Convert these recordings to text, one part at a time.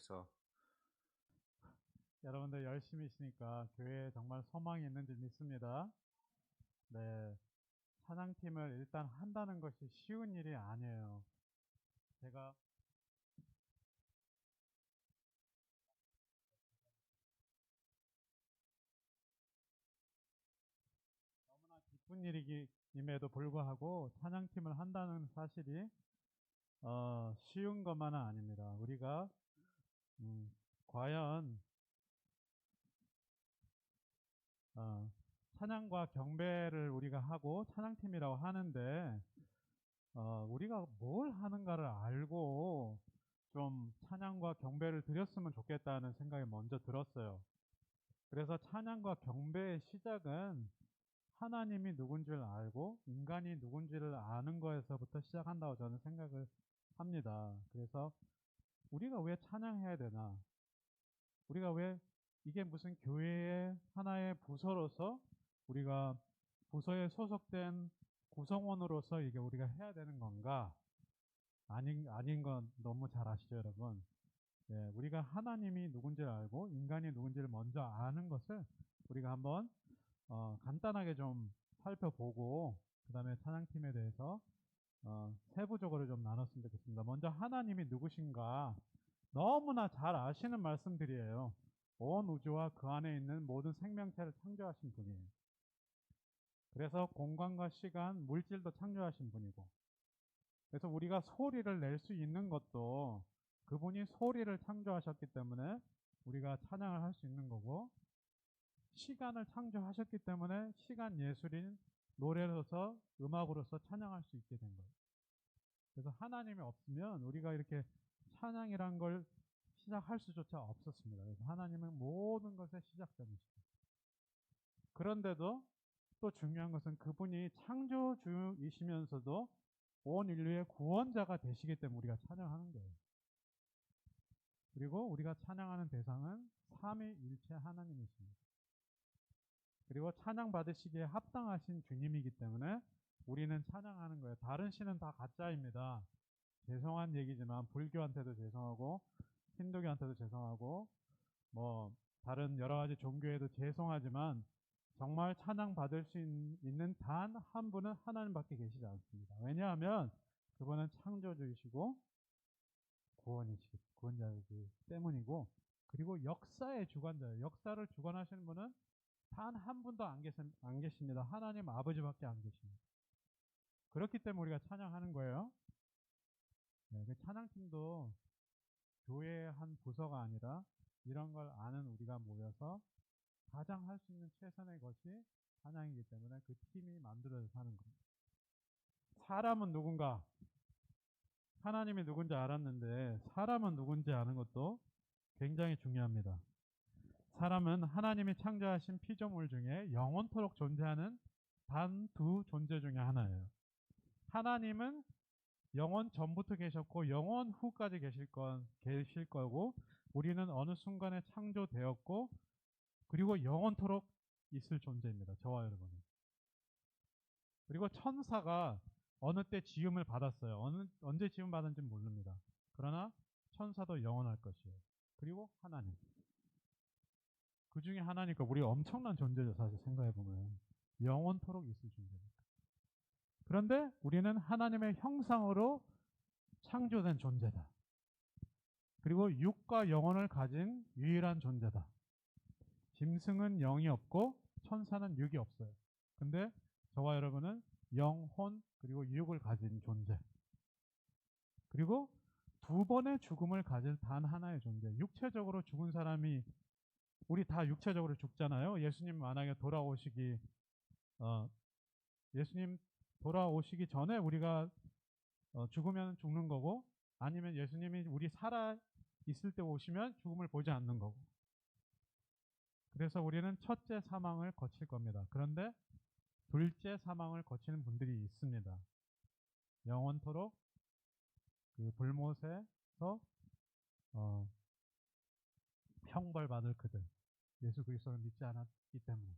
하나님께서. 여러분들 열심히 있으니까 교회에 정말 소망이 있는 줄 믿습니다. 네, 찬양팀을 일단 한다는 것이 쉬운 일이 아니에요. 제가 너무나 기쁜 일임에도 불구하고 찬양팀을 한다는 사실이 쉬운 것만은 아닙니다. 우리가 과연 찬양과 경배를 우리가 하고 찬양팀이라고 하는데 우리가 뭘 하는가를 알고 좀 찬양과 경배를 드렸으면 좋겠다는 생각이 먼저 들었어요. 그래서 찬양과 경배의 시작은 하나님이 누군 줄 알고 인간이 누군지를 아는 거에서부터 시작한다고 저는 생각을 합니다. 그래서 우리가 왜 찬양해야 되나? 우리가 왜 이게 무슨 교회의 하나의 부서로서 우리가 부서에 소속된 구성원으로서 이게 우리가 해야 되는 건가? 아닌 건 너무 잘 아시죠, 여러분? 예, 우리가 하나님이 누군지를 알고 인간이 누군지를 먼저 아는 것을 우리가 한번 간단하게 좀 살펴보고 그 다음에 찬양팀에 대해서 세부적으로 좀 나눴으면 좋겠습니다. 먼저 하나님이 누구신가 너무나 잘 아시는 말씀들이에요. 온 우주와 그 안에 있는 모든 생명체를 창조하신 분이에요. 그래서 공간과 시간, 물질도 창조하신 분이고 그래서 우리가 소리를 낼 수 있는 것도 그분이 소리를 창조하셨기 때문에 우리가 찬양을 할 수 있는 거고 시간을 창조하셨기 때문에 시간 예술인 노래로서 음악으로서 찬양할 수 있게 된 거예요. 그래서 하나님이 없으면 우리가 이렇게 찬양이란 걸 시작할 수조차 없었습니다. 그래서 하나님은 모든 것의 시작점이시죠. 그런데도 또 중요한 것은 그분이 창조주이시면서도 온 인류의 구원자가 되시기 때문에 우리가 찬양하는 거예요. 그리고 우리가 찬양하는 대상은 삼위일체 하나님이십니다. 그리고 찬양 받으시기에 합당하신 주님이기 때문에 우리는 찬양하는 거예요. 다른 신은 다 가짜입니다. 죄송한 얘기지만 불교한테도 죄송하고 힌두교한테도 죄송하고 뭐 다른 여러 가지 종교에도 죄송하지만 정말 찬양 받을 수 있는 단 한 분은 하나님밖에 계시지 않습니다. 왜냐하면 그분은 창조주이시고 구원자이기 때문이고 그리고 역사의 주관자예요. 역사를 주관하시는 분은 단 한 분도 안 계십니다. 하나님 아버지밖에 안 계십니다. 그렇기 때문에 우리가 찬양하는 거예요. 네, 그 찬양팀도 교회의 한 부서가 아니라 이런 걸 아는 우리가 모여서 가장 할 수 있는 최선의 것이 찬양이기 때문에 그 팀이 만들어져서 하는 겁니다. 사람은 누군가? 하나님이 누군지 알았는데 사람은 누군지 아는 것도 굉장히 중요합니다. 사람은 하나님이 창조하신 피조물 중에 영원토록 존재하는 단 두 존재 중에 하나예요. 하나님은 영원 전부터 계셨고 영원 후까지 계실 거고 우리는 어느 순간에 창조되었고 그리고 영원토록 있을 존재입니다. 저와 여러분은. 그리고 천사가 어느 때 지음을 받았어요. 언제 지음 받은지는 모릅니다. 그러나 천사도 영원할 것이에요. 그리고 하나님. 그 중에 하나니까 우리 엄청난 존재죠. 사실 생각해보면. 영원토록 있을 존재니까. 그런데 우리는 하나님의 형상으로 창조된 존재다. 그리고 육과 영혼을 가진 유일한 존재다. 짐승은 영이 없고 천사는 육이 없어요. 근데 저와 여러분은 영혼 그리고 육을 가진 존재. 그리고 두 번의 죽음을 가질 단 하나의 존재. 육체적으로 죽은 사람이 우리 다 육체적으로 죽잖아요. 예수님 만약에 예수님 돌아오시기 전에 우리가 죽으면 죽는 거고 아니면 예수님이 우리 살아 있을 때 오시면 죽음을 보지 않는 거고. 그래서 우리는 첫째 사망을 거칠 겁니다. 그런데 둘째 사망을 거치는 분들이 있습니다. 영원토록 그 불못에서 형벌받을 그들. 예수 그리스도를 믿지 않았기 때문에.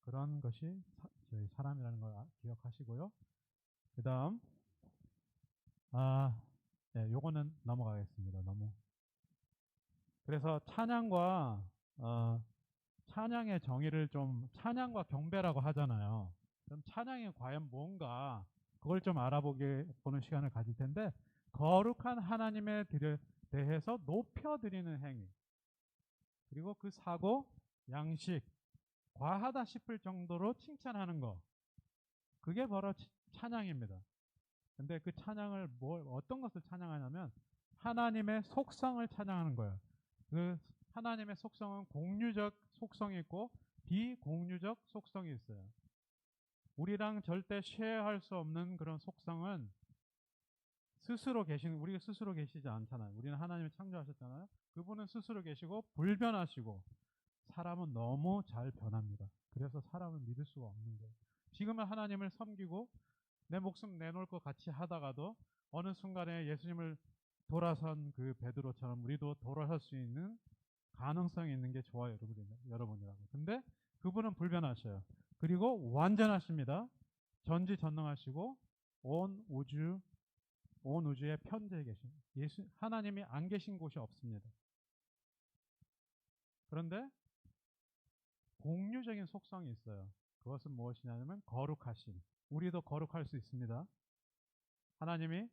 그런 것이 저희 사람이라는 걸 기억하시고요. 그 다음, 요거는 넘어가겠습니다. 너무 그래서 찬양의 정의를 좀 찬양과 경배라고 하잖아요. 그럼 찬양이 과연 뭔가 그걸 좀 보는 시간을 가질 텐데 거룩한 하나님에 대해서 높여드리는 행위 그리고 그 사고, 양식, 과하다 싶을 정도로 칭찬하는 거 그게 바로 찬양입니다. 근데 그 찬양을 어떤 것을 찬양하냐면 하나님의 속성을 찬양하는 거예요. 그 하나님의 속성은 공유적 속성이 있고 비공유적 속성이 있어요. 우리랑 절대 쉐어할 수 없는 그런 속성은 우리가 스스로 계시지 않잖아요. 우리는 하나님을 창조하셨잖아요. 그분은 스스로 계시고 불변하시고 사람은 너무 잘 변합니다. 그래서 사람은 믿을 수가 없는 거예요. 지금은 하나님을 섬기고 내 목숨 내놓을 것 같이 하다가도 어느 순간에 예수님을 돌아선 그 베드로처럼 우리도 돌아설 수 있는 가능성이 있는 게 저와 여러분이라고. 근데 그분은 불변하셔요. 그리고 완전하십니다. 전지전능하시고 온 우주에 편재해 계신 하나님이 안 계신 곳이 없습니다. 그런데 공유적인 속성이 있어요. 그것은 무엇이냐면 거룩하심. 우리도 거룩할 수 있습니다. 하나님이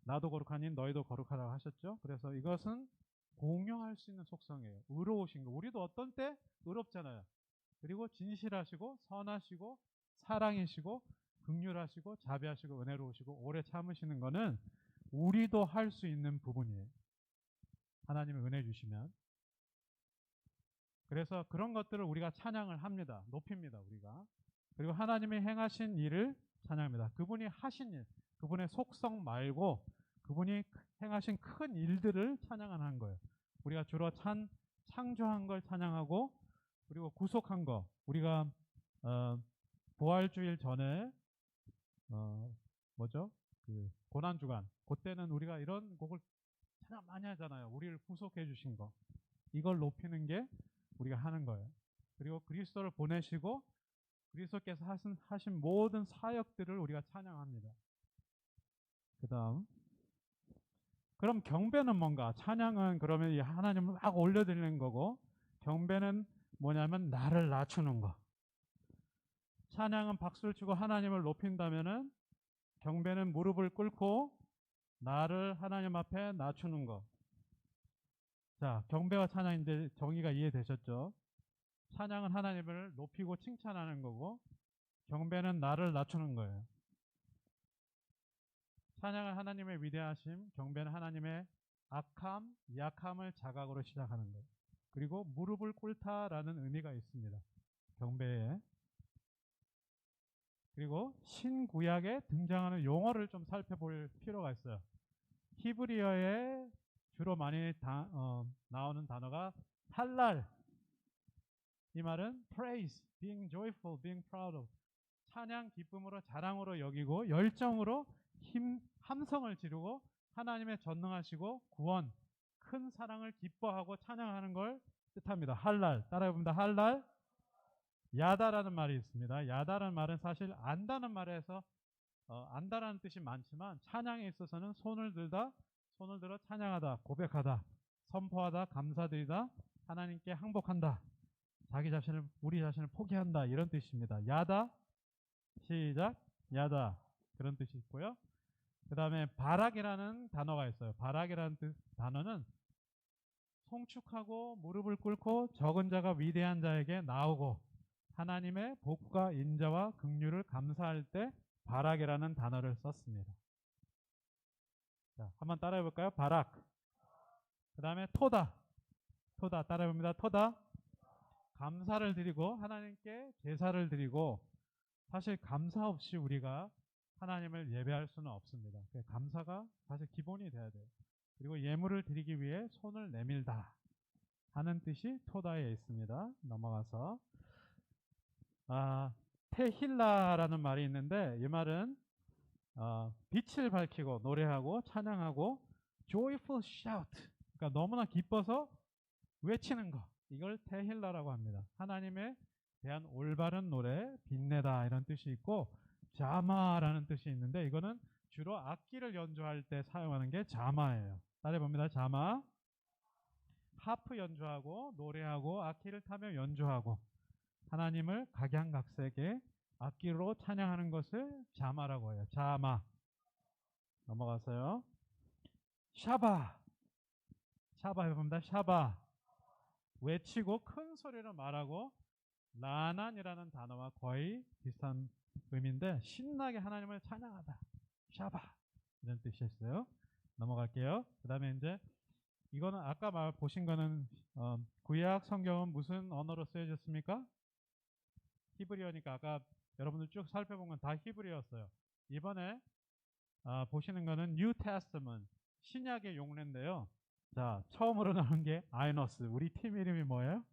나도 거룩하니 너희도 거룩하라고 하셨죠. 그래서 이것은 공유할 수 있는 속성이에요. 의로우신 거. 우리도 어떤 때 의롭잖아요. 그리고 진실하시고 선하시고 사랑이시고 긍휼하시고 자비하시고 은혜로우시고 오래 참으시는 거는 우리도 할 수 있는 부분이에요. 하나님이 은혜 주시면. 그래서 그런 것들을 우리가 찬양을 합니다. 높입니다. 우리가. 그리고 하나님이 행하신 일을 찬양합니다. 그분이 하신 일, 그분의 속성 말고 그분이 행하신 큰 일들을 찬양하는 거예요. 우리가 주로 창조한 걸 찬양하고 그리고 구속한 거. 우리가 부활주일 전에 그 고난주간 그때는 우리가 이런 곡을 찬양 많이 하잖아요. 우리를 구속해 주신 거. 이걸 높이는 게 우리가 하는 거예요. 그리고 그리스도를 보내시고 그리스도께서 하신 모든 사역들을 우리가 찬양합니다. 그 다음 그럼 경배는 뭔가? 찬양은 그러면 하나님을 막 올려드리는 거고 경배는 뭐냐면 나를 낮추는 거. 찬양은 박수를 치고 하나님을 높인다면은 경배는 무릎을 꿇고 나를 하나님 앞에 낮추는 거. 자, 경배와 찬양 이제 정의가 이해되셨죠? 찬양은 하나님을 높이고 칭찬하는 거고 경배는 나를 낮추는 거예요. 찬양은 하나님의 위대하심, 경배는 하나님의 악함, 약함을 자각으로 시작하는 거예요. 그리고 무릎을 꿇다라는 의미가 있습니다. 경배에. 그리고 신구약에 등장하는 용어를 좀 살펴볼 필요가 있어요. 히브리어에 주로 많이 나오는 단어가 할랄. 이 말은 praise, being joyful, being proud of. 찬양, 기쁨으로, 자랑으로 여기고 열정으로 함성을 지르고 하나님의 전능하시고 구원, 큰 사랑을 기뻐하고 찬양하는 걸 뜻합니다. 할랄. 따라해봅니다. 할랄. 야다라는 말이 있습니다. 야다라는 말은 사실 안다는 말에서 안다라는 뜻이 많지만 찬양에 있어서는 손을 들어 찬양하다, 고백하다, 선포하다, 감사드리다, 하나님께 항복한다, 우리 자신을 포기한다 이런 뜻입니다. 야다, 시작, 야다 그런 뜻이 있고요. 그 다음에 바락이라는 단어가 있어요. 바락이라는 단어는 송축하고 무릎을 꿇고 적은 자가 위대한 자에게 나오고 하나님의 복과 인자와 긍휼을 감사할 때 바락이라는 단어를 썼습니다. 자, 한번 따라해 볼까요? 바락. 그 다음에 토다. 따라해봅니다. 토다. 감사를 드리고 하나님께 제사를 드리고 사실 감사 없이 우리가 하나님을 예배할 수는 없습니다. 감사가 사실 기본이 돼야 돼요. 그리고 예물을 드리기 위해 손을 내밀다 하는 뜻이 토다에 있습니다. 넘어가서 테힐라라는 말이 있는데 이 말은 빛을 밝히고 노래하고 찬양하고 joyful shout 그러니까 너무나 기뻐서 외치는 거 이걸 테힐라라고 합니다. 하나님에 대한 올바른 노래 빛내다 이런 뜻이 있고 자마라는 뜻이 있는데 이거는 주로 악기를 연주할 때 사용하는 게 자마예요. 따라해봅니다. 자마. 하프 연주하고 노래하고 악기를 타며 연주하고 하나님을 각양각색의 악기로 찬양하는 것을 자마라고 해요. 자마. 넘어가서요. 샤바. 샤바 해봅니다. 샤바. 외치고 큰 소리로 말하고 라난이라는 단어와 거의 비슷한 의미인데 신나게 하나님을 찬양하다. 샤바. 이런 뜻이었어요. 넘어갈게요. 그 다음에 이제 이거는 아까 보신 거는 구약 성경은 무슨 언어로 쓰여졌습니까? 히브리어니까 아까 여러분들 쭉 살펴본 건 다 히브리어였어요. 이번에 보시는 거는 뉴 테스트먼트 신약의 용례인데요. 자, 처음으로 나온 게 아이노스. 우리 팀 이름이 뭐예요?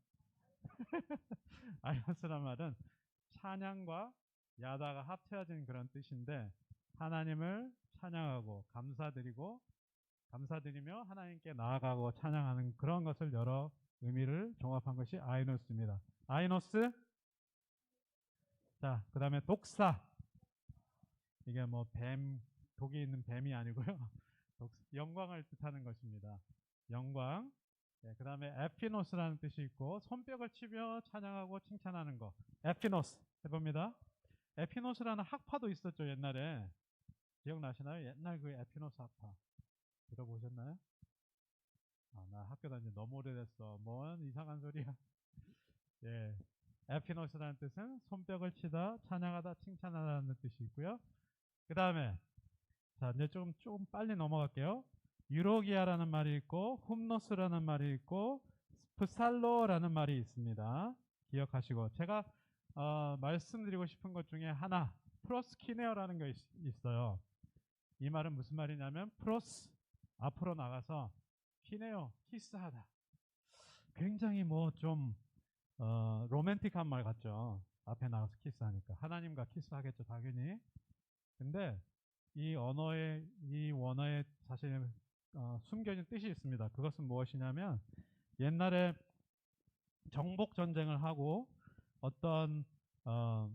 아이노스란 말은 찬양과 야다가 합쳐진 그런 뜻인데 하나님을 찬양하고 감사드리며 하나님께 나아가고 찬양하는 그런 것을 여러 의미를 종합한 것이 아이노스입니다. 아이노스. 자, 그 다음에 독사. 이게 뭐 독이 있는 뱀이 아니고요. 영광을 뜻하는 것입니다. 영광. 네, 그 다음에 에피노스라는 뜻이 있고 손뼉을 치며 찬양하고 칭찬하는 거. 에피노스 해봅니다. 에피노스라는 학파도 있었죠. 옛날에. 기억나시나요? 옛날 그 에피노스 학파. 들어보셨나요? 나 학교 다닌 지 너무 오래됐어. 뭔 이상한 소리야. 예. 에피노스라는 뜻은 손뼉을 치다, 찬양하다, 칭찬하다는 뜻이 있고요. 그 다음에 자 이제 좀 빨리 넘어갈게요. 유로기아라는 말이 있고 훔노스라는 말이 있고 스프살로라는 말이 있습니다. 기억하시고 제가 말씀드리고 싶은 것 중에 하나 프로스키네어라는 게 있어요. 이 말은 무슨 말이냐면 프로스 앞으로 나가서 키네어 키스하다. 굉장히 뭐 좀 로맨틱한 말 같죠. 앞에 나가서 키스하니까 하나님과 키스하겠죠 당연히. 근데 이 원어에 사실 숨겨진 뜻이 있습니다. 그것은 무엇이냐면 옛날에 정복 전쟁을 하고 어떤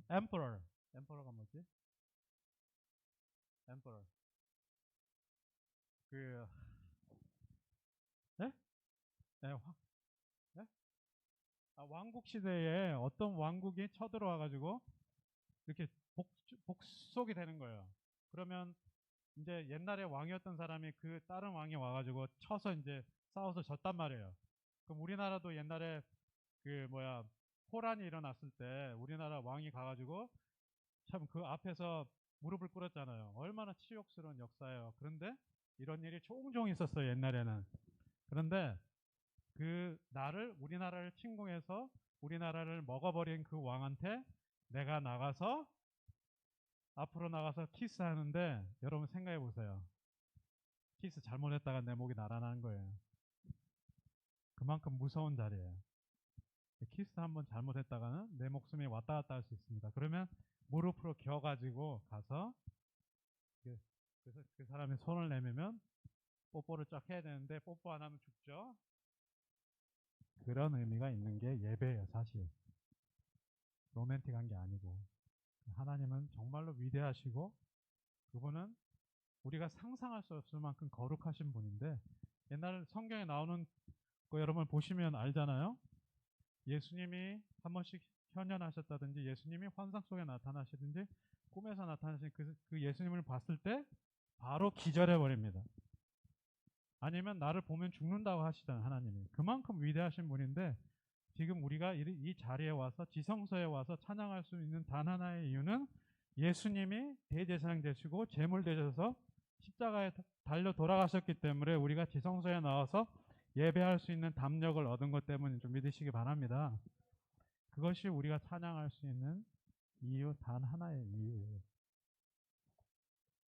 엠퍼러가 뭐지? 엠퍼러 그 네? 네, 네? 왕국 시대에 어떤 왕국이 쳐들어와 가지고 이렇게 복속이 되는 거예요. 그러면 이제 옛날에 왕이었던 사람이 그 다른 왕이 와가지고 쳐서 이제 싸워서 졌단 말이에요. 그럼 우리나라도 옛날에 호란이 일어났을 때 우리나라 왕이 가가지고 참 그 앞에서 무릎을 꿇었잖아요. 얼마나 치욕스러운 역사예요. 그런데 이런 일이 종종 있었어요. 옛날에는. 그런데 우리나라를 침공해서 우리나라를 먹어버린 그 왕한테 내가 앞으로 나가서 키스하는데 여러분 생각해 보세요. 키스 잘못했다가 내 목이 날아나는 거예요. 그만큼 무서운 자리예요. 키스 한번 잘못했다가는 내 목숨이 왔다 갔다 할 수 있습니다. 그러면 무릎으로 겨가지고 가서 그 사람이 손을 내밀면 뽀뽀를 쫙 해야 되는데 뽀뽀 안 하면 죽죠. 그런 의미가 있는 게 예배예요. 사실 로맨틱한 게 아니고 하나님은 정말로 위대하시고 그분은 우리가 상상할 수 없을 만큼 거룩하신 분인데 옛날 성경에 나오는 거 여러분 보시면 알잖아요. 예수님이 한 번씩 현현하셨다든지 예수님이 환상 속에 나타나시든지 꿈에서 나타나신 그 예수님을 봤을 때 바로 기절해 버립니다. 아니면 나를 보면 죽는다고 하시잖아요. 하나님이. 그만큼 위대하신 분인데 지금 우리가 이 자리에 와서 지성소에 와서 찬양할 수 있는 단 하나의 이유는 예수님이 대제사장 되시고 제물 되셔서 십자가에 달려 돌아가셨기 때문에 우리가 지성소에 나와서 예배할 수 있는 담력을 얻은 것 때문에 좀 믿으시기 바랍니다. 그것이 우리가 찬양할 수 있는 이유 단 하나의 이유예요.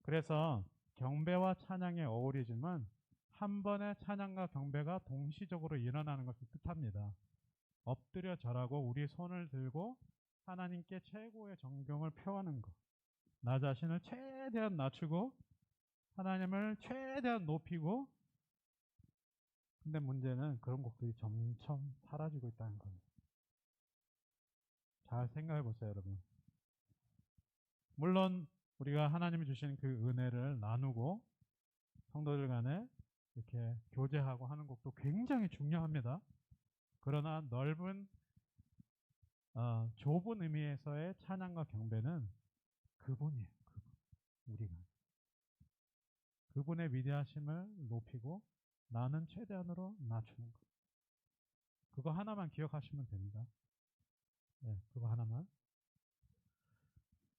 그래서 경배와 찬양에 어울리지만 한 번의 찬양과 경배가 동시적으로 일어나는 것을 뜻합니다. 엎드려 절하고 우리 손을 들고 하나님께 최고의 존경을 표하는 것. 나 자신을 최대한 낮추고 하나님을 최대한 높이고 근데 문제는 그런 곡들이 점점 사라지고 있다는 겁니다. 잘 생각해 보세요, 여러분. 물론 우리가 하나님이 주신 그 은혜를 나누고 성도들 간에 이렇게 교제하고 하는 곡도 굉장히 중요합니다. 그러나 좁은 의미에서의 찬양과 경배는 그분이에요. 그분. 우리가. 그분의 위대하심을 높이고 나는 최대한으로 낮추는 것. 그거 하나만 기억하시면 됩니다. 네, 그거 하나만.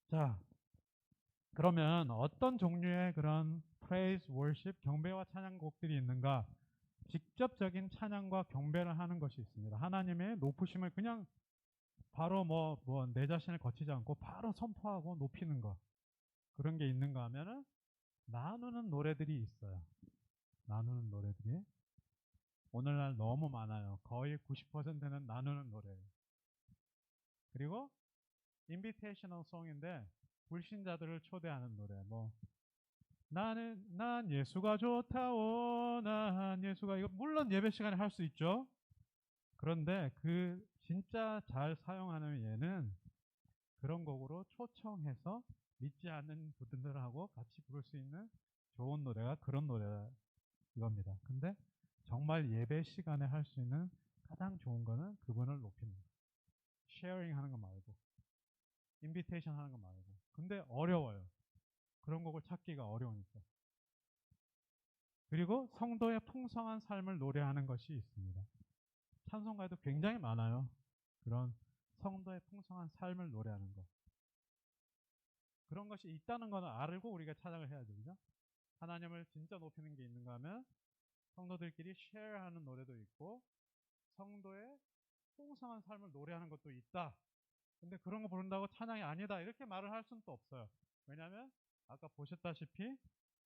자, 그러면 어떤 종류의 그런 praise, worship, 경배와 찬양곡들이 있는가? 직접적인 찬양과 경배를 하는 것이 있습니다. 하나님의 높으심을 그냥 바로 내 자신을 거치지 않고 바로 선포하고 높이는 것. 그런 게 있는가 하면은 나누는 노래들이 있어요. 나누는 노래들이. 오늘날 너무 많아요. 거의 90%는 나누는 노래예요. 그리고 인비테이셔널 송인데 불신자들을 초대하는 노래. 난 예수가 좋다오. 난 예수가 이거 물론 예배 시간에 할 수 있죠. 그런데 그 진짜 잘 사용하는 예는 그런 곡으로 초청해서 믿지 않는 분들하고 같이 부를 수 있는 좋은 노래가 그런 노래 이겁니다. 근데 정말 예배 시간에 할 수 있는 가장 좋은 거는 그분을 높이는 거. 쉐어링 하는 거 말고, 인비테이션 하는 거 말고. 근데 어려워요. 그런 곡을 찾기가 어려우니까. 그리고 성도의 풍성한 삶을 노래하는 것이 있습니다. 찬송가에도 굉장히 많아요. 그런 성도의 풍성한 삶을 노래하는 것. 그런 것이 있다는 것을 알고 우리가 찬양을 해야 되죠. 하나님을 진짜 높이는 게 있는가 하면 성도들끼리 쉐어하는 노래도 있고 성도의 풍성한 삶을 노래하는 것도 있다. 근데 그런 거 부른다고 찬양이 아니다 이렇게 말을 할 수는 또 없어요. 왜냐하면 아까 보셨다시피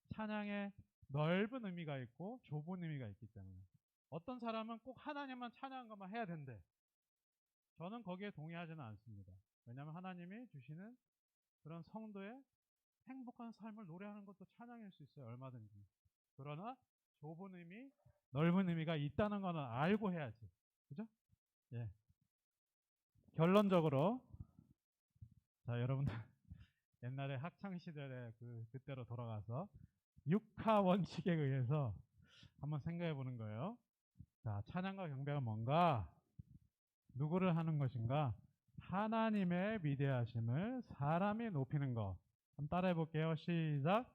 찬양에 넓은 의미가 있고 좁은 의미가 있기 때문에 어떤 사람은 꼭 하나님만 찬양한 것만 해야 된대. 저는 거기에 동의하지는 않습니다. 왜냐하면 하나님이 주시는 그런 성도의 행복한 삶을 노래하는 것도 찬양일 수 있어요. 얼마든지. 그러나 좁은 의미, 넓은 의미가 있다는 거는 알고 해야지. 그죠? 예. 결론적으로 자 여러분들 옛날에 학창 시절에 그때로 돌아가서 육하 원칙에 의해서 한번 생각해 보는 거예요. 자 찬양과 경배가 뭔가? 누구를 하는 것인가? 하나님의 위대하심을 사람이 높이는 것. 한번 따라해 볼게요. 시작.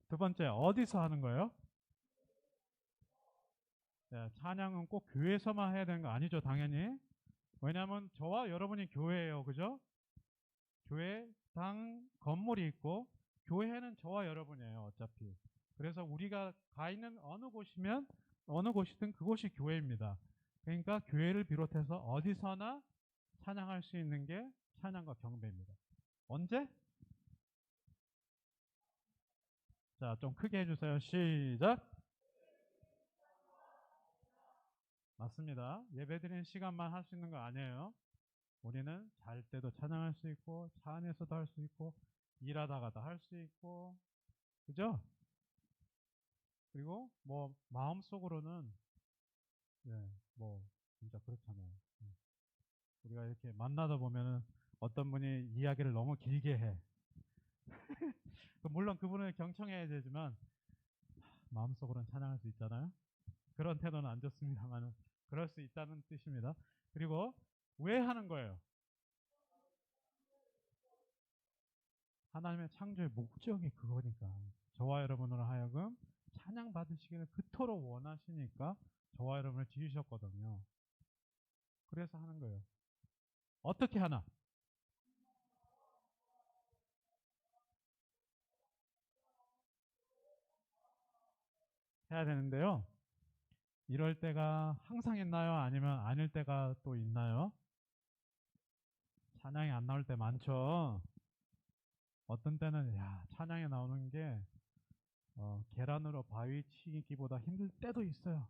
두 번째, 어디서 하는 거예요? 네, 찬양은 꼭 교회에서만 해야 되는 거 아니죠, 당연히. 왜냐하면 저와 여러분이 교회예요, 그죠? 교회당 건물이 있고, 교회는 저와 여러분이에요, 어차피. 그래서 우리가 가 있는 어느 곳이든 그곳이 교회입니다. 그러니까 교회를 비롯해서 어디서나 찬양할 수 있는 게 찬양과 경배입니다. 언제? 자, 좀 크게 해주세요. 시작. 맞습니다. 예배드리는 시간만 할 수 있는 거 아니에요. 우리는 잘 때도 찬양할 수 있고, 차 안에서도 할 수 있고, 일하다가도 할 수 있고, 그죠? 그리고 마음속으로는, 네, 진짜 그렇잖아요. 우리가 이렇게 만나다 보면은 어떤 분이 이야기를 너무 길게 해. 물론 그분을 경청해야 되지만, 마음속으로는 찬양할 수 있잖아요. 그런 태도는 안 좋습니다만은, 그럴 수 있다는 뜻입니다. 그리고 왜 하는 거예요? 하나님의 창조의 목적이 그거니까. 저와 여러분으로 하여금 찬양 받으시기를 그토록 원하시니까 저와 여러분을 지으셨거든요. 그래서 하는 거예요. 어떻게 하나? 해야 되는데요. 이럴 때가 항상 있나요? 아니면 아닐 때가 또 있나요? 찬양이 안 나올 때 많죠. 어떤 때는 찬양이 나오는 게 계란으로 바위 치기보다 힘들 때도 있어요.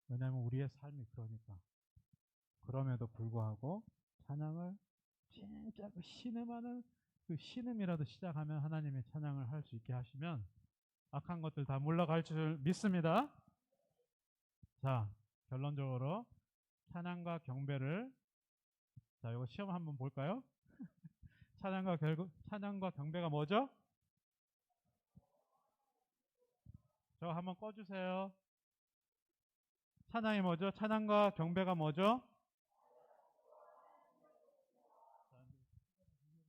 왜냐하면 우리의 삶이 그러니까. 그럼에도 불구하고 찬양을 진짜 그 신음하는 그 신음이라도 시작하면 하나님의 찬양을 할 수 있게 하시면 악한 것들 다 물러갈 줄 믿습니다. 자, 결론적으로 찬양과 경배를 자, 이거 시험 한번 볼까요? 찬양과 경배가 뭐죠? 저 한번 꺼주세요. 찬양이 뭐죠? 찬양과 경배가 뭐죠?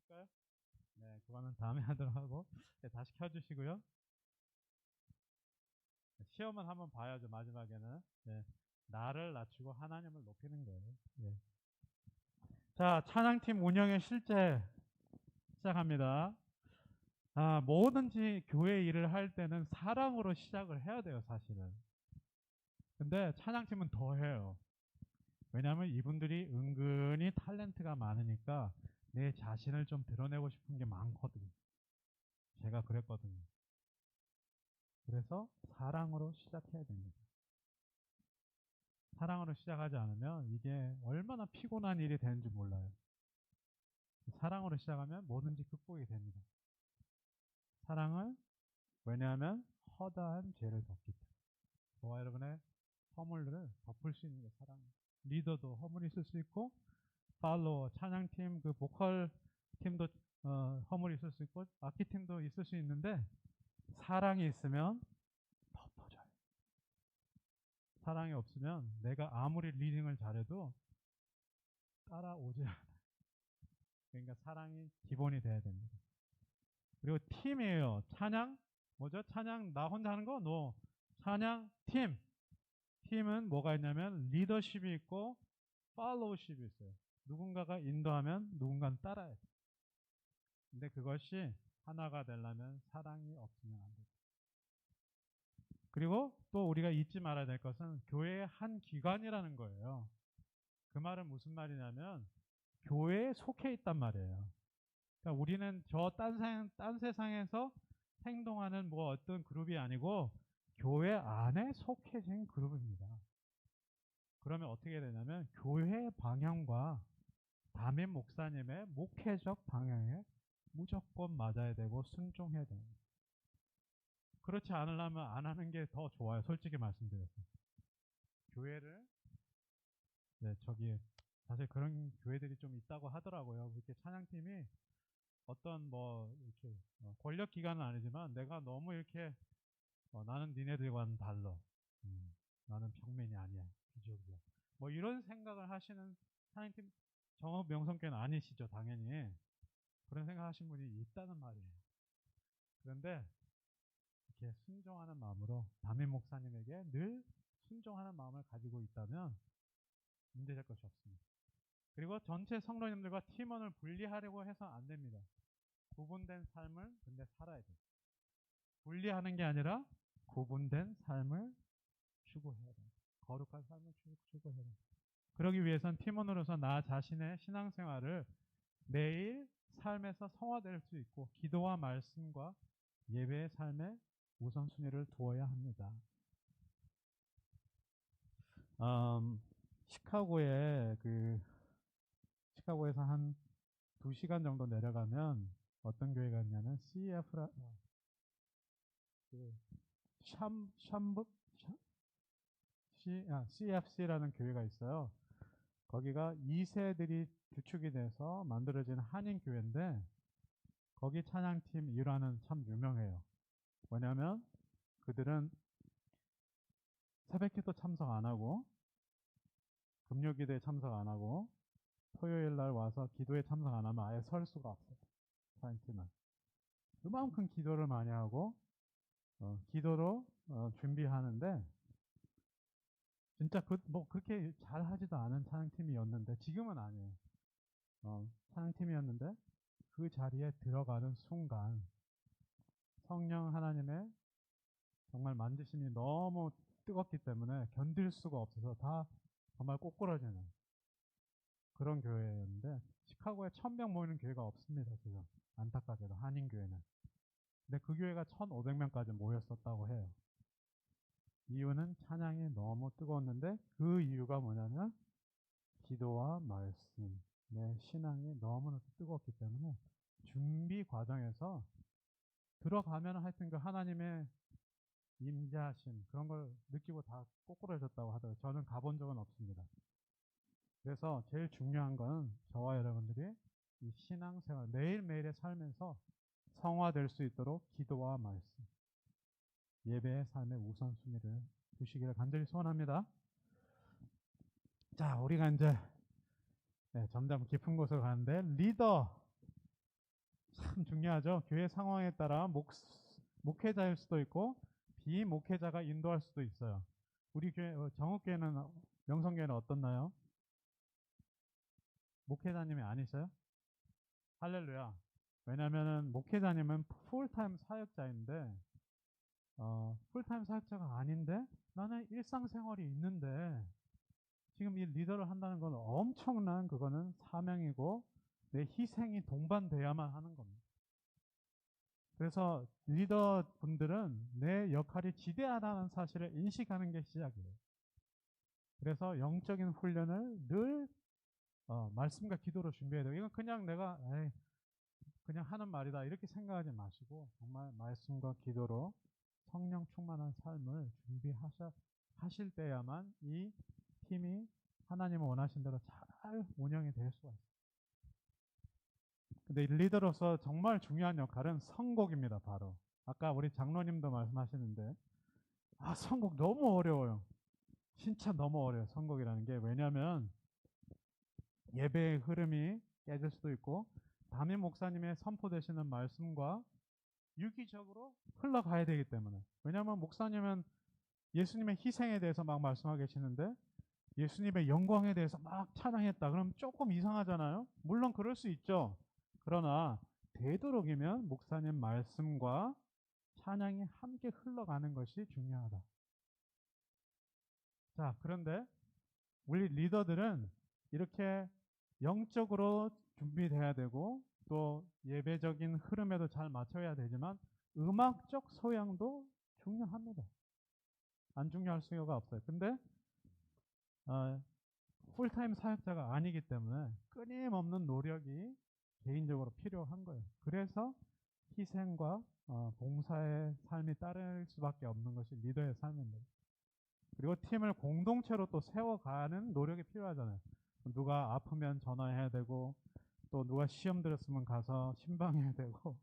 볼까요? 네, 그거는 다음에 하도록 하고 네, 다시 켜주시고요. 시험은 한번 봐야죠. 마지막에는 네, 나를 낮추고 하나님을 높이는 거예요. 네. 자, 찬양팀 운영의 실제 시작합니다. 뭐든지 교회 일을 할 때는 사랑으로 시작을 해야 돼요, 사실은. 근데 찬양팀은 더 해요. 왜냐하면 이분들이 은근히 탤런트가 많으니까 내 자신을 좀 드러내고 싶은 게 많거든요. 제가 그랬거든요. 그래서 사랑으로 시작해야 됩니다. 사랑으로 시작하지 않으면 이게 얼마나 피곤한 일이 되는지 몰라요. 사랑으로 시작하면 뭐든지 극복이 됩니다. 사랑을 왜냐하면 허다한 죄를 덮기 때문에 저와 여러분의 허물을 덮을 수 있는 게 사랑입니다. 리더도 허물이 있을 수 있고 팔로워, 찬양팀, 그 보컬 팀도 허물이 있을 수 있고 악기팀도 있을 수 있는데 사랑이 있으면 덮어져요. 사랑이 없으면 내가 아무리 리딩을 잘해도 따라오지 않아요. 그러니까 사랑이 기본이 돼야 됩니다. 그리고 팀이에요. 찬양 뭐죠? 찬양 나 혼자 하는 거? 노. 찬양 팀. 팀은 뭐가 있냐면 리더십이 있고 팔로우십이 있어요. 누군가가 인도하면 누군가는 따라야 돼. 근데 그것이 하나가 되려면 사랑이 없으면 안 돼요. 그리고 또 우리가 잊지 말아야 될 것은 교회의 한 기관이라는 거예요. 그 말은 무슨 말이냐면 교회에 속해 있단 말이에요. 그러니까 우리는 저 딴 세상에서 행동하는 뭐 어떤 그룹이 아니고 교회 안에 속해진 그룹입니다. 그러면 어떻게 되냐면 교회 방향과 담임 목사님의 목회적 방향에 무조건 맞아야 되고 순종해야 됩니다. 그렇지 않으려면 안 하는 게 더 좋아요. 솔직히 말씀드려서. 교회를 네, 저기 사실 그런 교회들이 좀 있다고 하더라고요. 이렇게 찬양팀이 어떤 뭐 이렇게 권력 기관은 아니지만 내가 너무 이렇게 나는 니네들과는 달라. 나는 평민이 아니야. 귀족이야. 뭐 이런 생각을 하시는 찬양팀 정업 명성교는 아니시죠, 당연히. 그런 생각하시는 분이 있다는 말이에요. 그런데 이렇게 순종하는 마음으로 담임 목사님에게 늘 순종하는 마음을 가지고 있다면 문제될 것이 없습니다. 그리고 전체 성도님들과 팀원을 분리하려고 해서 안 됩니다. 구분된 삶을 근데 살아야 돼요. 분리하는 게 아니라 구분된 삶을 추구해야 돼요. 거룩한 삶을 추구해야 돼요. 그러기 위해선 팀원으로서 나 자신의 신앙생활을 매일 삶에서 성화될 수 있고 기도와 말씀과 예배의 삶에 우선순위를 두어야 합니다. 시카고에서 한 2시간 정도 내려가면 어떤 교회가 있냐면 CFC라는 교회가 있어요. 거기가 2세들이 주축이 돼서 만들어진 한인 교회인데 거기 찬양팀 일화는 참 유명해요. 뭐냐면 그들은 새벽기도 참석 안 하고 금요기도에 참석 안 하고 토요일 날 와서 기도에 참석 안 하면 아예 설 수가 없어요. 찬양팀은 그만큼 기도를 많이 하고 기도로 준비하는데 진짜 뭐 그렇게 잘 하지도 않은 찬양팀이었는데 지금은 아니에요. 찬양팀이었는데 그 자리에 들어가는 순간 성령 하나님의 정말 만지심이 너무 뜨겁기 때문에 견딜 수가 없어서 다 정말 꼬꾸라지는 그런 교회였는데 시카고에 1000명 모이는 교회가 없습니다. 지금 안타깝게도 한인교회는. 근데 그 교회가 1500명까지 모였었다고 해요. 이유는 찬양이 너무 뜨거웠는데 그 이유가 뭐냐면 기도와 말씀, 내 신앙이 너무나 뜨겁기 때문에 준비 과정에서 들어가면 하여튼 그 하나님의 임재하심 그런 걸 느끼고 다 꼬꾸라졌다고 하더라고요. 저는 가본 적은 없습니다. 그래서 제일 중요한 건 저와 여러분들이 이 신앙생활 매일매일의 삶에서 성화될 수 있도록 기도와 말씀 예배의 삶의 우선순위를 두시기를 간절히 소원합니다. 자, 우리가 이제 점점 깊은 곳으로 가는데 리더 참 중요하죠. 교회 상황에 따라 목회자일 수도 있고 비목회자가 인도할 수도 있어요. 우리 교회 정읍교회는 명성교회는 어떻나요? 목회자님이 아니세요? 할렐루야. 왜냐면은 목회자님은 풀타임 사역자인데 풀타임 사역자가 아닌데 나는 일상생활이 있는데 지금 이 리더를 한다는 건 엄청난 그거는 사명이고 내 희생이 동반돼야만 하는 겁니다. 그래서 리더 분들은 내 역할이 지대하다는 사실을 인식하는 게 시작이에요. 그래서 영적인 훈련을 늘 말씀과 기도로 준비해야 돼요. 이건 그냥 내가 그냥 하는 말이다 이렇게 생각하지 마시고 정말 말씀과 기도로 성령 충만한 삶을 준비하실 때야만 이 팀이 하나님을 원하신 대로 잘 운영이 될 수가 있어요. 근데 리더로서 정말 중요한 역할은 선곡입니다. 바로 아까 우리 장로님도 말씀하시는데 선곡 너무 어려워요. 진짜 너무 어려워요. 선곡이라는 게. 왜냐하면 예배의 흐름이 깨질 수도 있고 담임 목사님의 선포되시는 말씀과 유기적으로 흘러가야 되기 때문에. 왜냐하면 목사님은 예수님의 희생에 대해서 막 말씀하고 계시는데 예수님의 영광에 대해서 막 찬양했다. 그럼 조금 이상하잖아요. 물론 그럴 수 있죠. 그러나 되도록이면 목사님 말씀과 찬양이 함께 흘러가는 것이 중요하다. 자, 그런데 우리 리더들은 이렇게 영적으로 준비돼야 되고 또 예배적인 흐름에도 잘 맞춰야 되지만 음악적 소양도 중요합니다. 안 중요할 수가 없어요. 근데 풀타임 사역자가 아니기 때문에 끊임없는 노력이 개인적으로 필요한 거예요. 그래서 희생과 봉사의 삶이 따를 수밖에 없는 것이 리더의 삶입니다. 그리고 팀을 공동체로 또 세워가는 노력이 필요하잖아요. 누가 아프면 전화해야 되고 또 누가 시험 들었으면 가서 신방해야 되고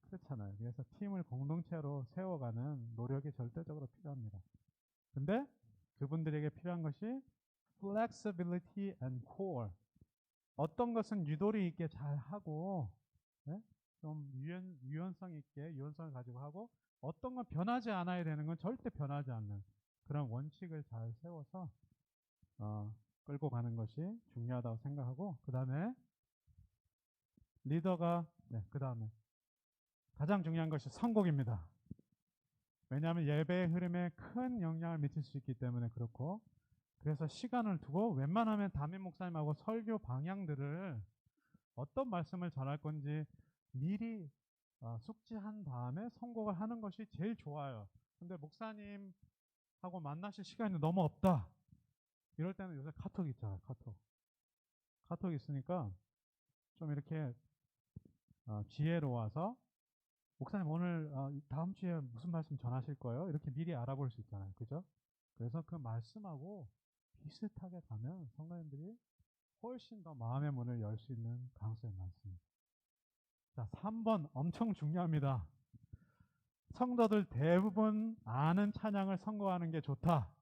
그렇잖아요. 그래서 팀을 공동체로 세워가는 노력이 절대적으로 필요합니다. 근데 그분들에게 필요한 것이 flexibility and core. 어떤 것은 유도리 있게 잘 하고 좀 유연성 있게 유연성을 가지고 하고 어떤 건 변하지 않아야 되는 건 절대 변하지 않는 그런 원칙을 잘 세워서 끌고 가는 것이 중요하다고 생각하고 그 다음에 리더가 그 다음에 가장 중요한 것이 선곡입니다. 왜냐하면 예배의 흐름에 큰 영향을 미칠 수 있기 때문에 그렇고 그래서 시간을 두고 웬만하면 담임 목사님하고 설교 방향들을 어떤 말씀을 전할 건지 미리 숙지한 다음에 선곡을 하는 것이 제일 좋아요. 근데 목사님하고 만나실 시간이 너무 없다. 이럴 때는 요새 카톡 있잖아요. 카톡 있으니까 좀 이렇게 지혜로워서 목사님 오늘 다음 주에 무슨 말씀 전하실 거예요? 이렇게 미리 알아볼 수 있잖아요. 그죠? 그래서 그 말씀하고 비슷하게 가면 성도님들이 훨씬 더 마음의 문을 열 수 있는 가능성이 많습니다. 자, 3번 엄청 중요합니다. 성도들 대부분 아는 찬양을 선곡하는 게 좋다.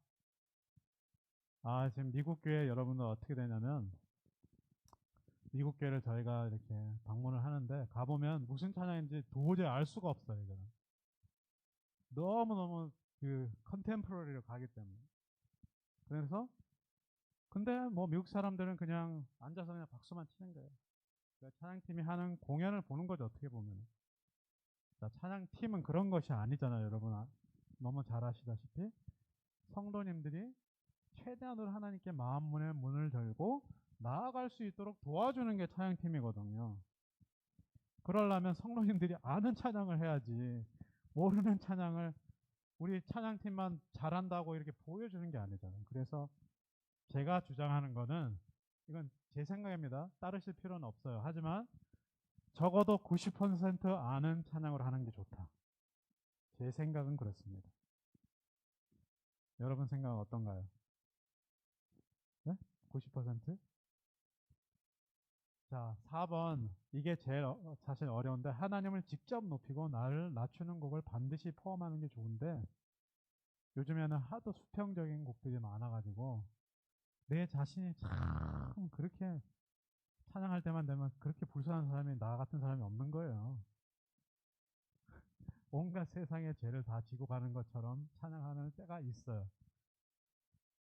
지금 미국 교회 여러분들 어떻게 되냐면 미국 교회를 저희가 이렇게 방문을 하는데 가보면 무슨 찬양인지 도저히 알 수가 없어요. 이거는. 너무너무 그 컨템포러리로 가기 때문에. 그래서 근데 뭐 미국 사람들은 그냥 앉아서 그냥 박수만 치는 거예요. 그러니까 찬양팀이 하는 공연을 보는 거죠. 어떻게 보면. 자, 찬양팀은 그런 것이 아니잖아요. 여러분 너무 잘 아시다시피 성도님들이 최대한으로 하나님께 마음문의 문을 열고 나아갈 수 있도록 도와주는 게 찬양팀이거든요. 그러려면 성도님들이 아는 찬양을 해야지 모르는 찬양을 우리 찬양팀만 잘한다고 이렇게 보여주는 게 아니잖아요. 그래서 제가 주장하는 거는 이건 제 생각입니다. 따르실 필요는 없어요. 하지만 적어도 90% 아는 찬양으로 하는 게 좋다. 제 생각은 그렇습니다. 여러분 생각은 어떤가요? 네? 90%? 자, 4번. 이게 제일 사실 어려운데 하나님을 직접 높이고 나를 낮추는 곡을 반드시 포함하는 게 좋은데 요즘에는 하도 수평적인 곡들이 많아가지고 내 자신이 참 그렇게 찬양할 때만 되면 그렇게 불순한 사람이 나 같은 사람이 없는 거예요. 온갖 세상의 죄를 다 지고 가는 것처럼 찬양하는 때가 있어요.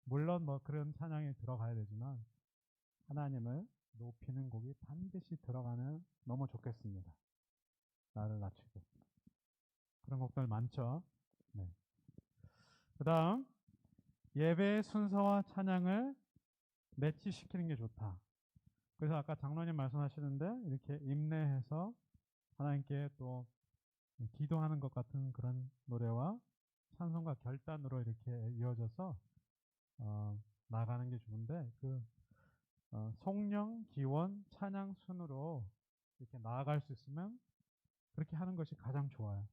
물론 뭐 그런 찬양이 들어가야 되지만 하나님을 높이는 곡이 반드시 들어가면 너무 좋겠습니다. 나를 낮추고. 그런 곡들 많죠. 네. 그 다음, 예배의 순서와 찬양을 매치시키는 게 좋다. 그래서 아까 장로님 말씀하시는데 이렇게 임내해서 하나님께 또 기도하는 것 같은 그런 노래와 찬송과 결단으로 이렇게 이어져서 나가는 게 좋은데 송령, 기원, 찬양 순으로 이렇게 나아갈 수 있으면 그렇게 하는 것이 가장 좋아요.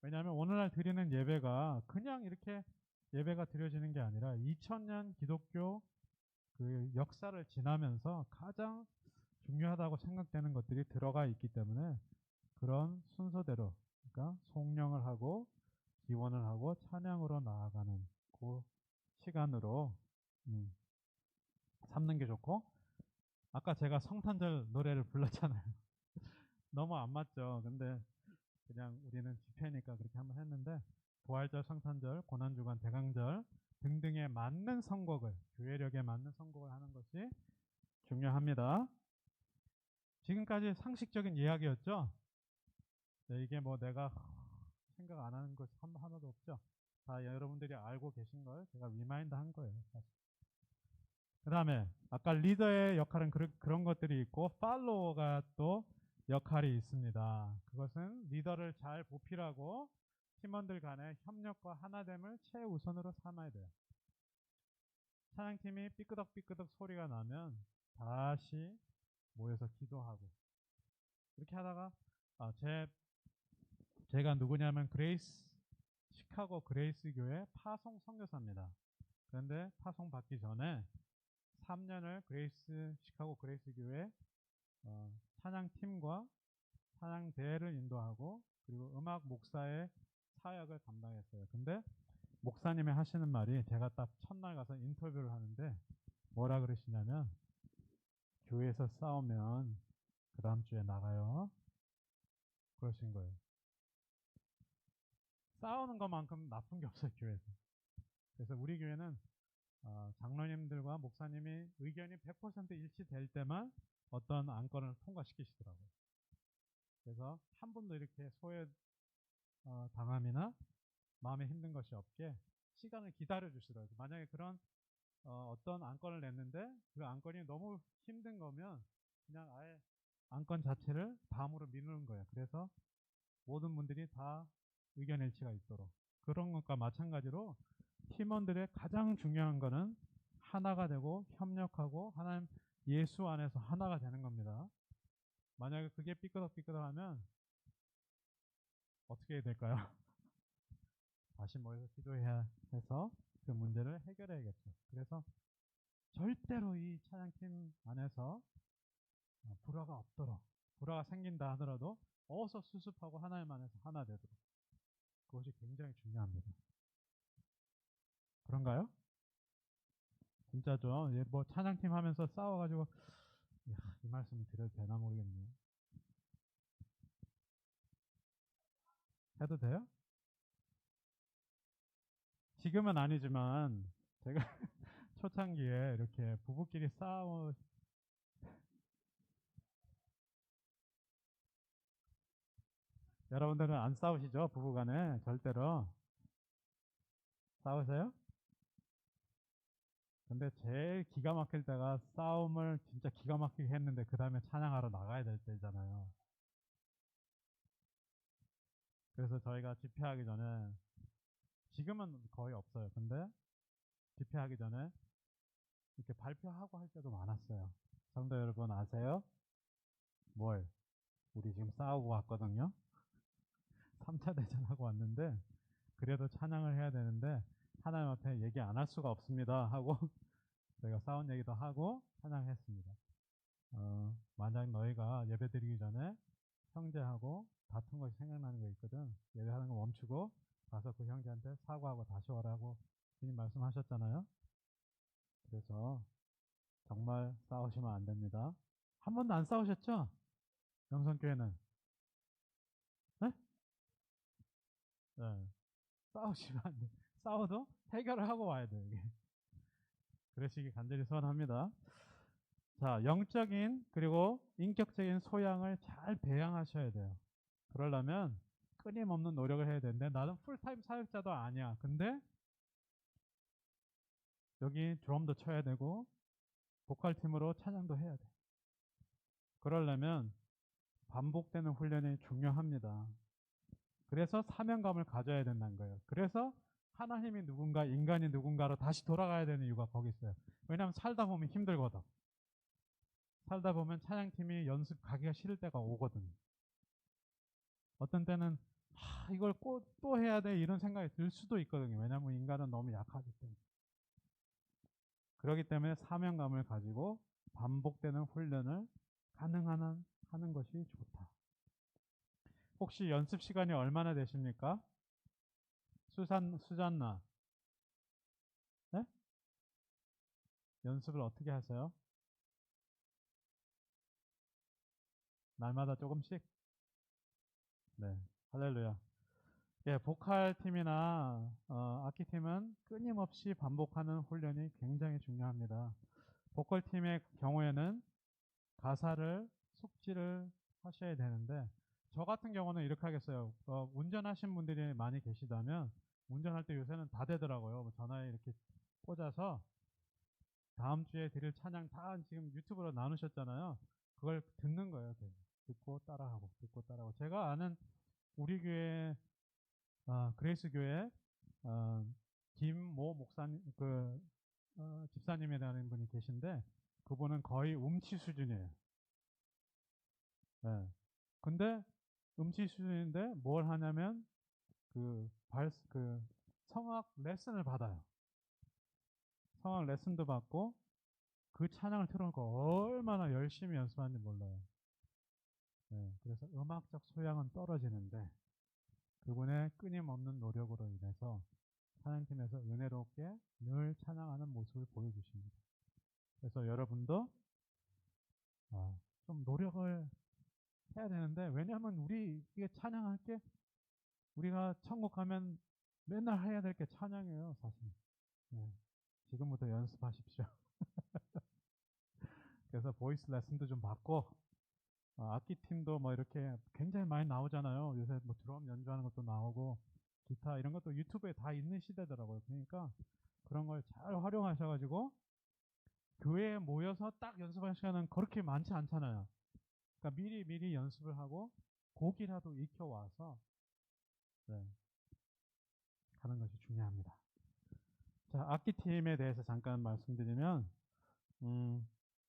왜냐하면 오늘날 드리는 예배가 그냥 이렇게 예배가 드려지는 게 아니라 2000년 기독교 그 역사를 지나면서 가장 중요하다고 생각되는 것들이 들어가 있기 때문에 그런 순서대로 그러니까 송령을 하고 기원을 하고 찬양으로 나아가는 그 시간으로 삼는 게 좋고 아까 제가 성탄절 노래를 불렀잖아요. 너무 안 맞죠. 근데 그냥 우리는 집회니까 그렇게 한번 했는데 부활절, 성탄절, 고난주간, 대강절 등등에 맞는 선곡을 교회력에 맞는 선곡을 하는 것이 중요합니다. 지금까지 상식적인 이야기였죠. 네, 이게 뭐 내가 생각 안 하는 것이 하나도 없죠. 다 여러분들이 알고 계신 걸 제가 리마인드 한 거예요. 그 다음에 아까 리더의 역할은 그런 것들이 있고 팔로워가 또 역할이 있습니다. 그것은 리더를 잘 보필하고 팀원들 간의 협력과 하나됨을 최우선으로 삼아야 돼요. 찬양팀이 삐끄덕삐끄덕 소리가 나면 다시 모여서 기도하고 이렇게 하다가 제가 누구냐면 시카고 그레이스 교회 파송 선교사입니다. 그런데 파송 받기 전에 3년을 시카고 그레이스 교회 찬양팀과 찬양대회를 인도하고 그리고 음악 목사의 사역을 담당했어요. 근데 목사님이 하시는 말이 제가 딱 첫날 가서 인터뷰를 하는데 뭐라 그러시냐면 교회에서 싸우면 그 다음 주에 나가요. 그러신 거예요. 싸우는 것만큼 나쁜 게 없어요, 교회에서. 그래서 우리 교회는 장로님들과 목사님이 의견이 100% 일치될 때만 어떤 안건을 통과시키시더라고요. 그래서 한 번도 이렇게 소외 당함이나 마음에 힘든 것이 없게 시간을 기다려 주시더라고요. 만약에 그런 어떤 안건을 냈는데 그 안건이 너무 힘든 거면 그냥 아예 안건 자체를 다음으로 미루는 거예요. 그래서 모든 분들이 다 의견 일치가 있도록 그런 것과 마찬가지로 팀원들의 가장 중요한 거는 하나가 되고 협력하고 하나님 예수 안에서 하나가 되는 겁니다. 만약에 그게 삐끄덕삐끄덕하면 어떻게 해야 될까요? 다시 모여서 기도해야 해서 그 문제를 해결해야겠죠. 그래서 절대로 이 찬양팀 안에서 불화가 없도록 불화가 생긴다 하더라도 어서 수습하고 하나님 안에서 하나 되도록 그것이 굉장히 중요합니다. 그런가요? 진짜죠. 예, 뭐 찬양팀 하면서 싸워가지고 이 말씀 드려도 되나 모르겠네요. 해도 돼요? 지금은 아니지만 제가 초창기에 이렇게 부부끼리 여러분들은 안 싸우시죠? 부부간에 절대로 싸우세요? 근데 제일 기가 막힐 때가 싸움을 진짜 기가 막히게 했는데 그 다음에 찬양하러 나가야 될 때잖아요. 그래서 저희가 집회하기 전에 지금은 거의 없어요. 근데 집회하기 전에 이렇게 발표하고 할 때도 많았어요. 성도 여러분 아세요? 뭘? 우리 지금 싸우고 왔거든요. 3차 대전하고 왔는데 그래도 찬양을 해야 되는데 하나님 앞에 얘기 안 할 수가 없습니다 하고 저희가 싸운 얘기도 하고 찬양했습니다. 만약 너희가 예배 드리기 전에 형제하고 다툰 것이 생각나는 거 있거든. 예배하는 거 멈추고 가서 그 형제한테 사과하고 다시 오라고 주님 말씀하셨잖아요. 그래서 정말 싸우시면 안 됩니다. 한 번도 안 싸우셨죠? 영성교회는. 네? 네. 싸우시면 안 돼. 싸워도 해결을 하고 와야 돼요. 이게. 그러시기 간절히 소원합니다. 자, 영적인 그리고 인격적인 소양을 잘 배양하셔야 돼요. 그러려면 끊임없는 노력을 해야 되는데 나는 풀타임 사역자도 아니야. 근데 여기 드럼도 쳐야 되고 보컬팀으로 찬양도 해야 돼. 그러려면 반복되는 훈련이 중요합니다. 그래서 사명감을 가져야 된다는 거예요. 그래서 하나님이 누군가, 인간이 누군가로 다시 돌아가야 되는 이유가 거기 있어요. 왜냐하면 살다 보면 힘들거든. 살다 보면 찬양팀이 연습 가기가 싫을 때가 오거든. 어떤 때는 이걸 꼭 또 해야 돼 이런 생각이 들 수도 있거든요. 왜냐하면 인간은 너무 약하기 때문에. 그렇기 때문에 사명감을 가지고 반복되는 훈련을 가능한 한 하는 것이 좋다. 혹시 연습 시간이 얼마나 되십니까? 수잔나. 네? 연습을 어떻게 하세요? 날마다 조금씩? 네. 할렐루야. 예, 보컬 팀이나 악기 팀은 끊임없이 반복하는 훈련이 굉장히 중요합니다. 보컬 팀의 경우에는 가사를 숙지를 하셔야 되는데 저 같은 경우는 이렇게 하겠어요. 운전하신 분들이 많이 계시다면 운전할 때 요새는 다 되더라고요. 뭐 전화에 이렇게 꽂아서 다음 주에 드릴 찬양 다 지금 유튜브로 나누셨잖아요. 그걸 듣는 거예요. 듣고 따라하고 듣고 따라하고. 제가 아는 우리 교회 그레이스 교회 김모 목사님 집사님이라는 분이 계신데 그분은 거의 음치 수준이에요. 네. 근데 음치 수준인데 뭘 하냐면 그 성악 레슨을 받아요. 성악 레슨도 받고 그 찬양을 틀어놓고 얼마나 열심히 연습하는지 몰라요. 네. 그래서 음악적 소양은 떨어지는데 그분의 끊임없는 노력으로 인해서 찬양팀에서 은혜롭게 늘 찬양하는 모습을 보여주십니다. 그래서 여러분도 좀 노력을 해야 되는데 왜냐하면 우리 이게 찬양할 게 우리가 천국 가면 맨날 해야 될 게 찬양이에요, 사실. 네. 지금부터 연습하십시오. 그래서 보이스 레슨도 좀 받고 악기 팀도 뭐 이렇게 굉장히 많이 나오잖아요. 요새 뭐 드럼 연주하는 것도 나오고 기타 이런 것도 유튜브에 다 있는 시대더라고요. 그러니까 그런 걸 잘 활용하셔가지고 교회에 모여서 딱 연습할 시간은 그렇게 많지 않잖아요. 그러니까 미리 연습을 하고 곡이라도 익혀와서 네, 하는 것이 중요합니다. 자, 악기팀에 대해서 잠깐 말씀드리면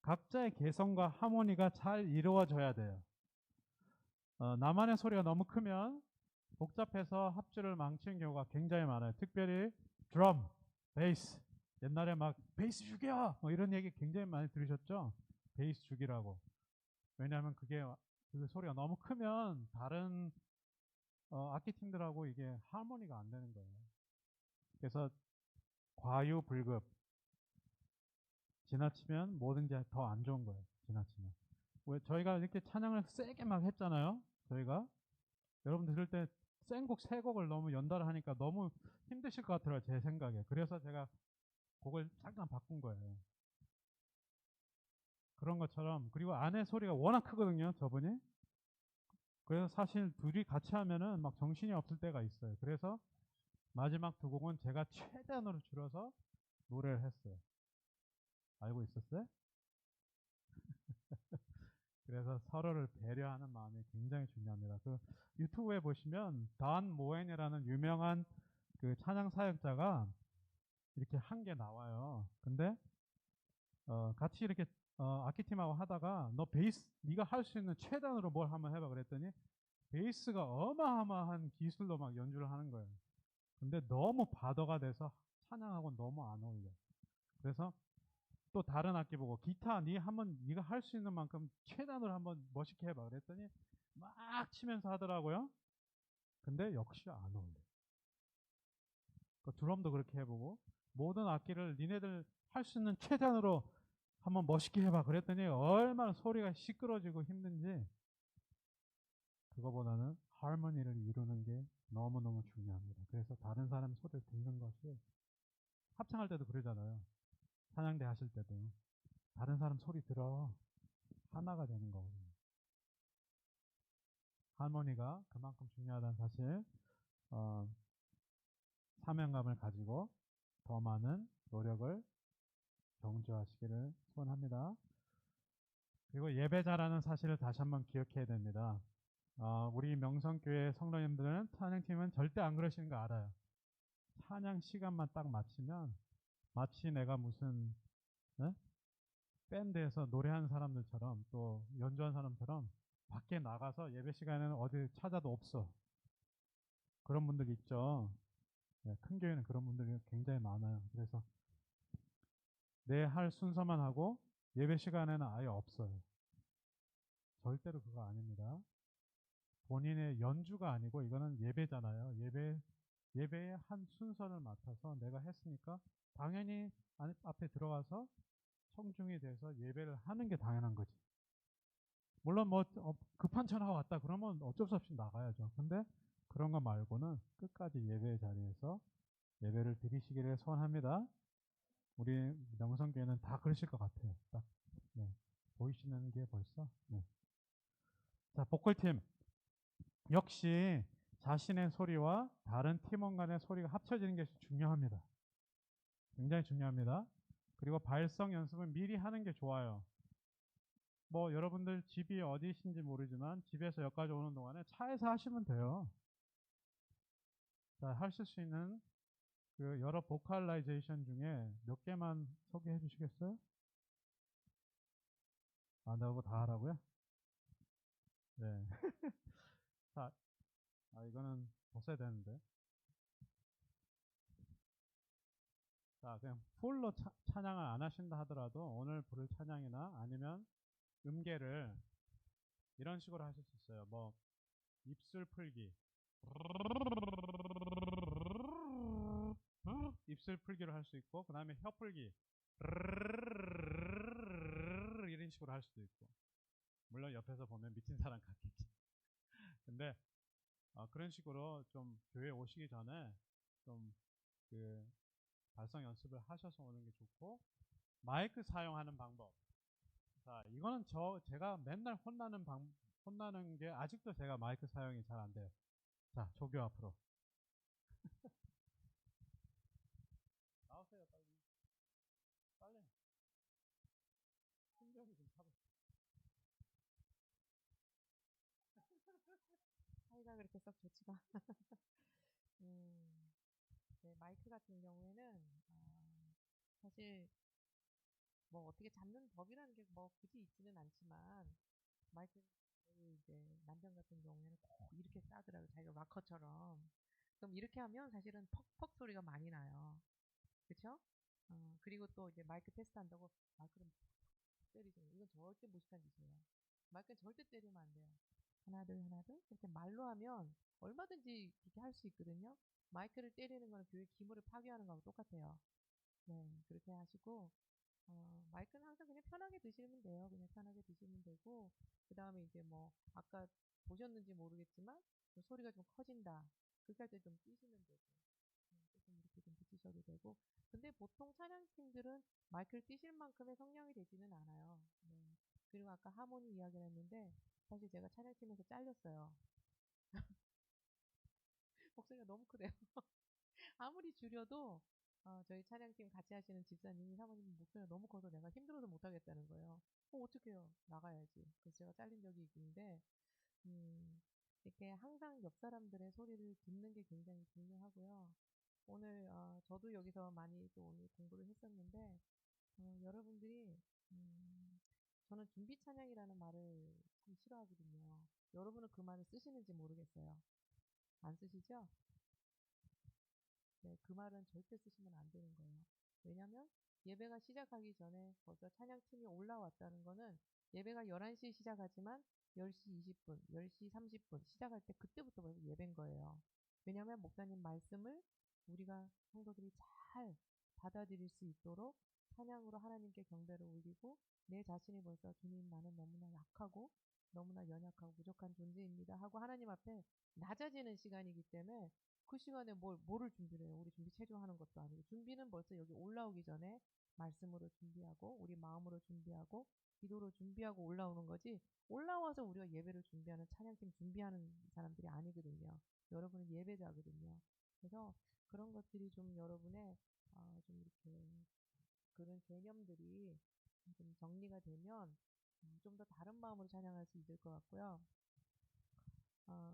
각자의 개성과 하모니가 잘 이루어져야 돼요. 나만의 소리가 너무 크면 복잡해서 합주를 망치는 경우가 굉장히 많아요. 특별히 드럼, 베이스. 옛날에 막 베이스 죽여! 뭐 이런 얘기 굉장히 많이 들으셨죠? 베이스 죽이라고. 왜냐하면 그 소리가 너무 크면 다른 악기 팀들하고 이게 하모니가 안 되는 거예요. 그래서 과유불급. 지나치면 뭐든지 더 안 좋은 거예요. 지나치면. 왜 저희가 이렇게 찬양을 세게 막 했잖아요. 저희가 여러분들 들을 때 센 곡 세 곡을 너무 연달아 하니까 너무 힘드실 것 같더라고요. 제 생각에. 그래서 제가 곡을 잠깐 바꾼 거예요. 그런 것처럼 그리고 안에 소리가 워낙 크거든요. 저분이. 그래서 사실 둘이 같이 하면은 막 정신이 없을 때가 있어요. 그래서 마지막 두 곡은 제가 최대한으로 줄여서 노래를 했어요. 알고 있었어요? 그래서 서로를 배려하는 마음이 굉장히 중요합니다. 그 유튜브에 보시면 단 모엔이라는 유명한 그 찬양 사역자가 이렇게 한 게 나와요. 근데 같이 이렇게 악기팀하고 하다가 너 베이스 네가 할 수 있는 최단으로 뭘 한번 해봐 그랬더니 베이스가 어마어마한 기술로 막 연주를 하는 거예요. 근데 너무 바더가 돼서 찬양하고 너무 안 어울려. 그래서 또 다른 악기 보고 기타 네가 할 수 있는 만큼 최단으로 한번 멋있게 해봐 그랬더니 막 치면서 하더라고요. 근데 역시 안 어울려. 그 드럼도 그렇게 해보고 모든 악기를 니네들 할 수 있는 최단으로 한번 멋있게 해봐 그랬더니 얼마나 소리가 시끄러지고 힘든지. 그거보다는 하모니를 이루는 게 너무너무 중요합니다. 그래서 다른 사람 소리를 듣는 것이 합창할 때도 그러잖아요. 찬양대 하실 때도 다른 사람 소리 들어 하나가 되는 거거든요. 하모니가 그만큼 중요하다는 사실 사명감을 가지고 더 많은 노력을 경주하시기를 소원합니다. 그리고 예배자라는 사실을 다시 한번 기억해야 됩니다. 우리 명성교회 성도님들은 찬양팀은 절대 안 그러시는 거 알아요. 찬양 시간만 딱 마치면 마치 내가 무슨 네? 밴드에서 노래하는 사람들처럼 또 연주한 사람처럼 밖에 나가서 예배 시간에는 어디 찾아도 없어. 그런 분들 있죠. 네, 큰 교회는 그런 분들이 굉장히 많아요. 그래서 내 할 순서만 하고 예배 시간에는 아예 없어요. 절대로 그거 아닙니다. 본인의 연주가 아니고 이거는 예배잖아요. 예배의 한 순서를 맡아서 내가 했으니까 당연히 앞에 들어가서 청중이 돼서 예배를 하는 게 당연한 거지. 물론 뭐 급한 전화가 왔다 그러면 어쩔 수 없이 나가야죠. 근데 그런 거 말고는 끝까지 예배 자리에서 예배를 드리시기를 소원합니다. 우리 명성교회는 다 그러실 것 같아요. 딱 네. 보이시는 게 벌써. 네. 자, 보컬팀 역시 자신의 소리와 다른 팀원 간의 소리가 합쳐지는 것이 중요합니다. 굉장히 중요합니다. 그리고 발성 연습은 미리 하는 게 좋아요. 뭐 여러분들 집이 어디신지 모르지만 집에서 여기까지 오는 동안에 차에서 하시면 돼요. 자, 하실 수 있는 그 여러 보컬라이제이션 중에 몇 개만 소개해 주시겠어요? 나보고 다 하라고요? 네. 자, 이거는 벗어야 되는데. 자, 그냥 풀로 찬양을 안 하신다 하더라도 오늘 부를 찬양이나 아니면 음계를 이런 식으로 하실 수 있어요. 뭐 입술 풀기, 입술 풀기로 할 수 있고, 그 다음에 혀 풀기 이런 식으로 할 수도 있고. 물론 옆에서 보면 미친 사람 같겠지. 근데 그런 식으로 좀 교회 오시기 전에 좀 그 발성 연습을 하셔서 오는 게 좋고, 마이크 사용하는 방법. 자, 이거는 제가 맨날 혼나는 게 아직도 제가 마이크 사용이 잘 안 돼요. 자, 조교 앞으로. 나오세요, 빨리. 빨리. 심정이 좀 차고. 사이가 그렇게 썩 좋지가. 음, 네, 마이크 같은 경우에는 사실 뭐 어떻게 잡는 법이라는 게 뭐 굳이 있지는 않지만 마이크 거의 이제 남편 같은 경우에는 꼭 이렇게 싸더라고요. 자기가 락커처럼. 그럼 이렇게 하면 사실은 퍽퍽 소리가 많이 나요. 그쵸? 그리고 또 이제 마이크 테스트 한다고 마이크를 때리죠. 이건 절대 무식한 짓이에요. 마이크는 절대 때리면 안 돼요. 하나, 둘, 하나, 둘. 이렇게 말로 하면 얼마든지 이렇게 할 수 있거든요. 마이크를 때리는 거는 교회 기물을 파괴하는 거하고 똑같아요. 네, 그렇게 하시고, 마이크는 항상 그냥 편하게 드시면 돼요. 그냥 편하게 드시면 되고, 그 다음에 이제 뭐, 아까 보셨는지 모르겠지만, 좀 소리가 좀 커진다. 그렇게 할 때 좀 뛰시면 되고, 조금 이렇게 좀 붙이셔도 되고. 근데 보통 찬양팀들은 마이크를 띄실 만큼의 성량이 되지는 않아요. 네. 그리고 아까 하모니 이야기를 했는데, 사실 제가 찬양팀에서 잘렸어요. 목소리가 너무 크대요. 아무리 줄여도 저희 찬양팀 같이 하시는 집사님이 사모님 목소리가 너무 커서 내가 힘들어서 못하겠다는 거예요. 어떡해요. 나가야지. 그래서 제가 잘린 적이 있는데 이렇게 항상 옆 사람들의 소리를 듣는 게 굉장히 중요하고요. 오늘 저도 여기서 많이 또 오늘 공부를 했었는데 여러분들이 저는 준비 찬양이라는 말을 참 싫어하거든요. 여러분은 그 말을 쓰시는지 모르겠어요. 안 쓰시죠? 네, 그 말은 절대 쓰시면 안 되는 거예요. 왜냐면 예배가 시작하기 전에 벌써 찬양팀이 올라왔다는 거는 예배가 11시에 시작하지만 10시 20분, 10시 30분 시작할 때 그때부터 벌써 예배인 거예요. 왜냐하면 목사님 말씀을 우리가 성도들이 잘 받아들일 수 있도록 찬양으로 하나님께 경배를 올리고 내 자신이 벌써 주님 나는 너무나 약하고 너무나 연약하고 부족한 존재입니다 하고 하나님 앞에 낮아지는 시간이기 때문에 그 시간에 뭐를 준비를 해요? 우리 준비 체조하는 것도 아니고 준비는 벌써 여기 올라오기 전에 말씀으로 준비하고 우리 마음으로 준비하고 기도로 준비하고 올라오는 거지 올라와서 우리가 예배를 준비하는 찬양팀 준비하는 사람들이 아니거든요. 여러분은 예배자거든요. 그래서 그런 것들이 좀 여러분의 좀 이렇게 그런 개념들이 좀 정리가 되면 좀 더 다른 마음으로 찬양할 수 있을 것 같고요.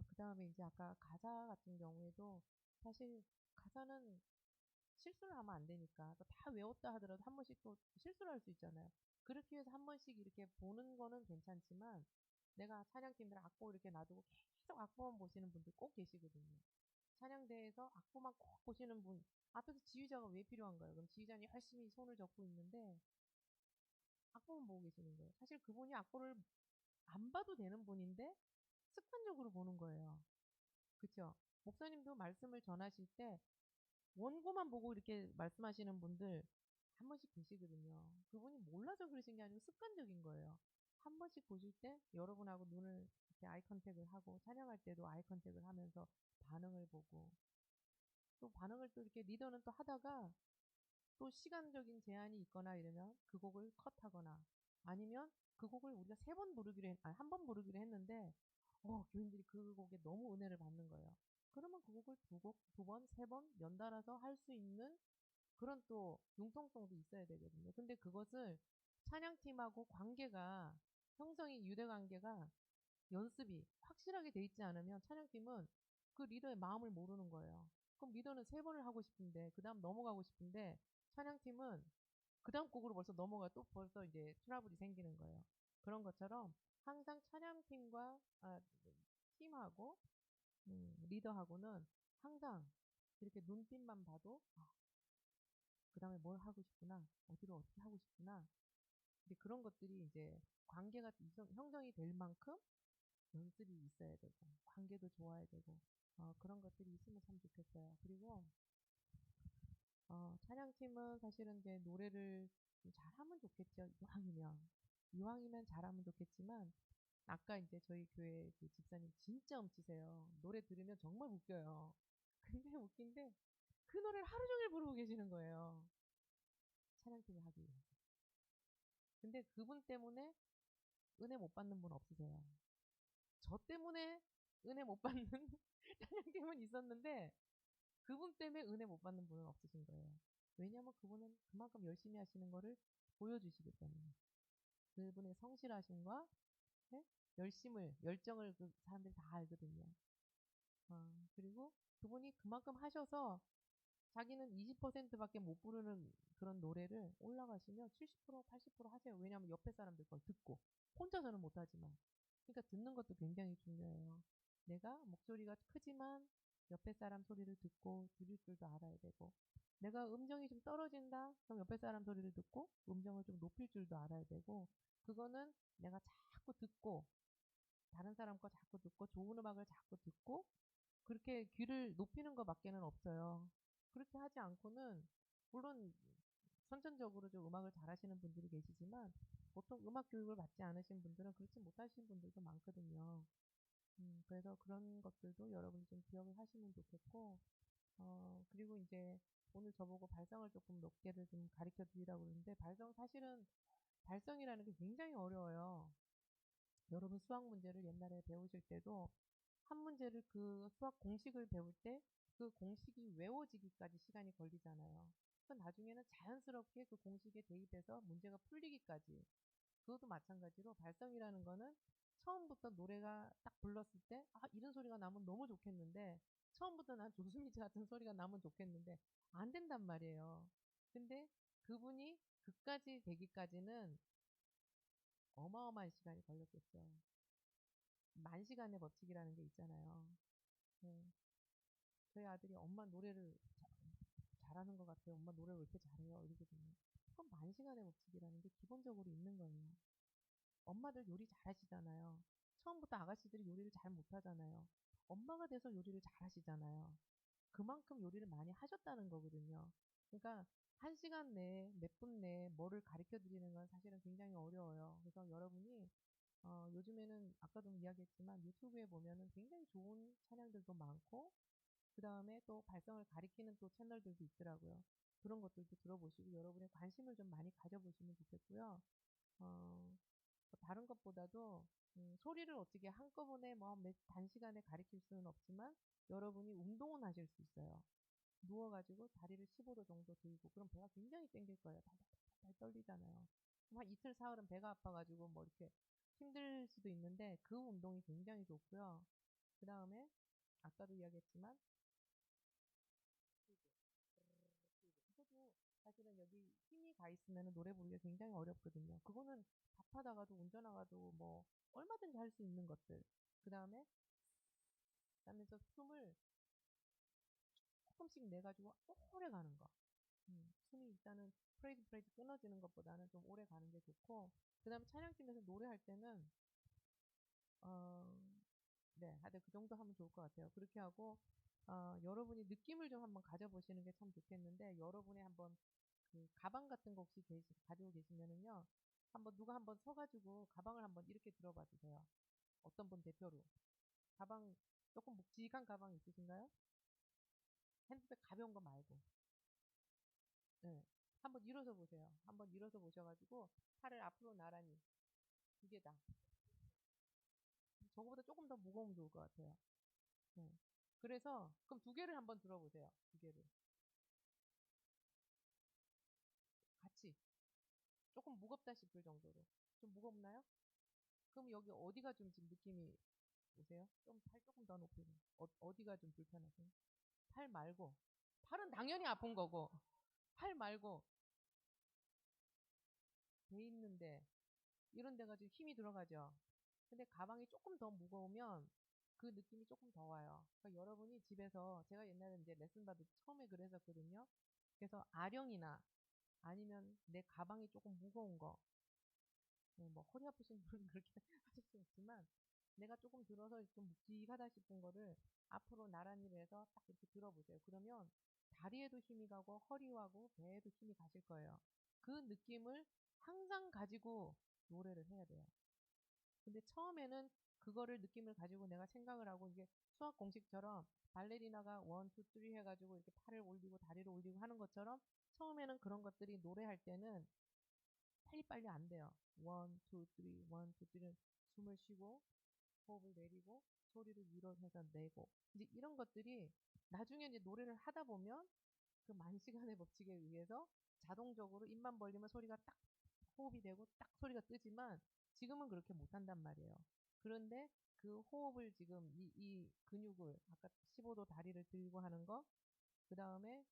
그 다음에 이제 아까 가사 같은 경우에도 사실 가사는 실수를 하면 안 되니까 또 다 외웠다 하더라도 한 번씩 또 실수를 할 수 있잖아요. 그렇게 해서 한 번씩 이렇게 보는 거는 괜찮지만 내가 찬양팀들 악보 이렇게 놔두고 계속 악보만 보시는 분들 꼭 계시거든요. 찬양대에서 악보만 꼭 보시는 분 앞에서 지휘자가 왜 필요한가요? 그럼 지휘자는 열심히 손을 잡고 있는데 악보만 보고 계시는 거예요. 사실 그분이 악보를 안 봐도 되는 분인데 습관적으로 보는 거예요. 그쵸? 목사님도 말씀을 전하실 때 원고만 보고 이렇게 말씀하시는 분들 한 번씩 계시거든요. 그분이 몰라서 그러신 게 아니고 습관적인 거예요. 한 번씩 보실 때 여러분하고 눈을 이렇게 아이 컨택을 하고 찬양할 때도 아이 컨택을 하면서 반응을 보고 또 반응을 또 이렇게 리더는 또 하다가 또 시간적인 제한이 있거나 이러면 그 곡을 컷하거나 아니면 그 곡을 우리가 세 번 부르기로 한 번 부르기로 했는데 교인들이 그 곡에 너무 은혜를 받는 거예요. 그러면 그 곡을 두 번, 세 번 연달아서 할 수 있는 그런 또 융통성도 있어야 되거든요. 근데 그것을 찬양팀하고 관계가 형성이 유대 관계가 연습이 확실하게 돼 있지 않으면 찬양팀은 그 리더의 마음을 모르는 거예요. 그럼 리더는 세 번을 하고 싶은데 그 다음 넘어가고 싶은데 찬양팀은 그 다음 곡으로 벌써 넘어가 또 벌써 이제 트러블이 생기는 거예요. 그런 것처럼 항상 찬양팀과 팀하고 리더하고는 항상 이렇게 눈빛만 봐도 그 다음에 뭘 하고 싶구나 어디로 어떻게 하고 싶구나 근데 그런 것들이 이제 관계가 형성이 될 만큼 연습이 있어야 되고 관계도 좋아야 되고 그런 것들이 있으면 참 좋겠어요. 그리고 찬양팀은 사실은 이제 노래를 좀 잘하면 좋겠죠. 이왕이면 잘하면 좋겠지만 아까 이제 저희 교회 그 집사님 진짜 엄치세요. 노래 들으면 정말 웃겨요. 근데 웃긴데 그 노래를 하루 종일 부르고 계시는 거예요. 찬양팀을 하기 위해서. 근데 그분 때문에 은혜 못 받는 분 없으세요. 저 때문에 은혜 못 받는 찬양팀은 있었는데 그분 때문에 은혜 못 받는 분은 없으신 거예요. 왜냐하면 그분은 그만큼 열심히 하시는 거를 보여주시기 때문에. 그분의 성실하심과 네? 열정을 그 사람들이 다 알거든요. 그리고 그분이 그만큼 하셔서 자기는 20%밖에 못 부르는 그런 노래를 올라가시면 70%, 80% 하세요. 왜냐하면 옆에 사람들 걸 듣고. 혼자서는 못하지만. 그러니까 듣는 것도 굉장히 중요해요. 내가 목소리가 크지만 옆에 사람 소리를 듣고 줄일 줄도 알아야 되고. 내가 음정이 좀 떨어진다? 그럼 옆에 사람 소리를 듣고 음정을 좀 높일 줄도 알아야 되고. 그거는 내가 자꾸 듣고 다른 사람 거 자꾸 듣고 좋은 음악을 자꾸 듣고 그렇게 귀를 높이는 것밖에는 없어요. 그렇게 하지 않고는 물론 선천적으로 좀 음악을 잘하시는 분들이 계시지만 보통 음악 교육을 받지 않으신 분들은 그렇지 못하신 분들도 많거든요. 그래서 그런 것들도 여러분이 좀 기억을 하시면 좋겠고, 그리고 이제 오늘 저보고 발성을 조금 몇 개를 좀 가르쳐 드리라고 그러는데, 사실은 발성이라는 게 굉장히 어려워요. 여러분 수학 문제를 옛날에 배우실 때도 한 문제를 그 수학 공식을 배울 때 그 공식이 외워지기까지 시간이 걸리잖아요. 그 나중에는 자연스럽게 그 공식에 대입해서 문제가 풀리기까지. 그것도 마찬가지로 발성이라는 거는 처음부터 노래가 딱 불렀을 때, 이런 소리가 나면 너무 좋겠는데, 처음부터 난 조스미치 같은 소리가 나면 좋겠는데, 안 된단 말이에요. 근데 그분이 그까지 되기까지는 어마어마한 시간이 걸렸겠죠. 만 시간의 법칙이라는 게 있잖아요. 네. 저희 아들이 엄마 노래를 잘하는 것 같아요. 엄마 노래 왜 이렇게 잘해요? 이러거든요. 무조건 만시간의 법칙이라는 게 기본적으로 있는 거예요. 엄마들 요리 잘하시잖아요. 처음부터 아가씨들이 요리를 잘 못하잖아요. 엄마가 돼서 요리를 잘하시잖아요. 그만큼 요리를 많이 하셨다는 거거든요. 그러니까 1시간 내에 몇 분 내에 뭐를 가르쳐 드리는 건 사실은 굉장히 어려워요. 그래서 여러분이 요즘에는 아까도 이야기했지만 유튜브에 보면은 굉장히 좋은 찬양들도 많고 그 다음에 또 발성을 가리키는 또 채널들도 있더라고요. 그런 것들도 들어보시고 여러분의 관심을 좀 많이 가져보시면 좋겠고요. 다른 것보다도 소리를 어떻게 한꺼번에 뭐 단시간에 가리킬 수는 없지만 여러분이 운동은 하실 수 있어요. 누워가지고 다리를 15도 정도 들고 그럼 배가 굉장히 땡길 거예요. 달달달달 떨리잖아요. 그럼 한 이틀 사흘은 배가 아파가지고 뭐 이렇게 힘들 수도 있는데 그 운동이 굉장히 좋고요. 그 다음에 아까도 이야기했지만 이것도 사실은 여기 힘이 가 있으면 노래 부르기가 굉장히 어렵거든요. 그거는 밥하다가도 운전하다가도 뭐 얼마든지 할 수 있는 것들. 그 다음에 하면서 숨을 조금씩 내가지고 오래 가는 거. 숨이 일단은 프레이즈 끊어지는 것보다는 좀 오래 가는 게 좋고, 그 다음에 찬양팀에서 노래할 때는, 어, 네, 하여튼 그 정도 하면 좋을 것 같아요. 그렇게 하고, 여러분이 느낌을 좀 한번 가져보시는 게 참 좋겠는데, 여러분의 한번 그 가방 같은 거 혹시 가지고 계시면은요, 한번 누가 한번 서가지고 가방을 한번 이렇게 들어봐 주세요. 어떤 분 대표로. 가방, 조금 묵직한 가방 있으신가요? 핸드백 가벼운 거 말고. 네. 한번 일어서 보세요. 한번 일어서 보셔가지고 팔을 앞으로 나란히 두 개 다. 저거보다 조금 더 무거우면 좋을 것 같아요. 네. 그래서 그럼 두 개를 한번 들어보세요. 두 개를 같이 조금 무겁다 싶을 정도로 좀 무겁나요? 그럼 여기 어디가 좀 지금 느낌이 오세요? 좀 팔 조금 더 높이고 어디가 좀 불편하세요? 팔 말고 팔은 당연히 아픈 거고 팔 말고 돼 있는데 이런 데가 지금 힘이 들어가죠. 근데 가방이 조금 더 무거우면 그 느낌이 조금 더 와요. 그러니까 여러분이 집에서 제가 옛날에 이제 레슨 받을 때 처음에 그랬었거든요. 그래서 아령이나 아니면 내 가방이 조금 무거운 거, 뭐 허리 아프신 분은 그렇게 하실 수 없지만 내가 조금 들어서 좀 묵직하다 싶은 거를 앞으로 나란히 해서 딱 이렇게 들어보세요. 그러면 다리에도 힘이 가고 허리하고 배에도 힘이 가실 거예요. 그 느낌을 항상 가지고 노래를 해야 돼요. 근데 처음에는 그거를 느낌을 가지고 내가 생각을 하고 이게 수학 공식처럼 발레리나가 원, 투, 쓰리 해가지고 이렇게 팔을 올리고 다리를 올리고 하는 것처럼 처음에는 그런 것들이 노래할 때는 빨리빨리 안 돼요. 원, 투, 쓰리, 원, 투, 쓰리는 숨을 쉬고 호흡을 내리고 소리를 밀어서 내고 이제 이런 것들이 나중에 이제 노래를 하다 보면 그 만시간의 법칙에 의해서 자동적으로 입만 벌리면 소리가 딱 호흡이 되고 딱 소리가 뜨지만 지금은 그렇게 못한단 말이에요. 그런데 그 호흡을 지금 이 근육을 아까 15도 다리를 들고 하는 거, 그 다음에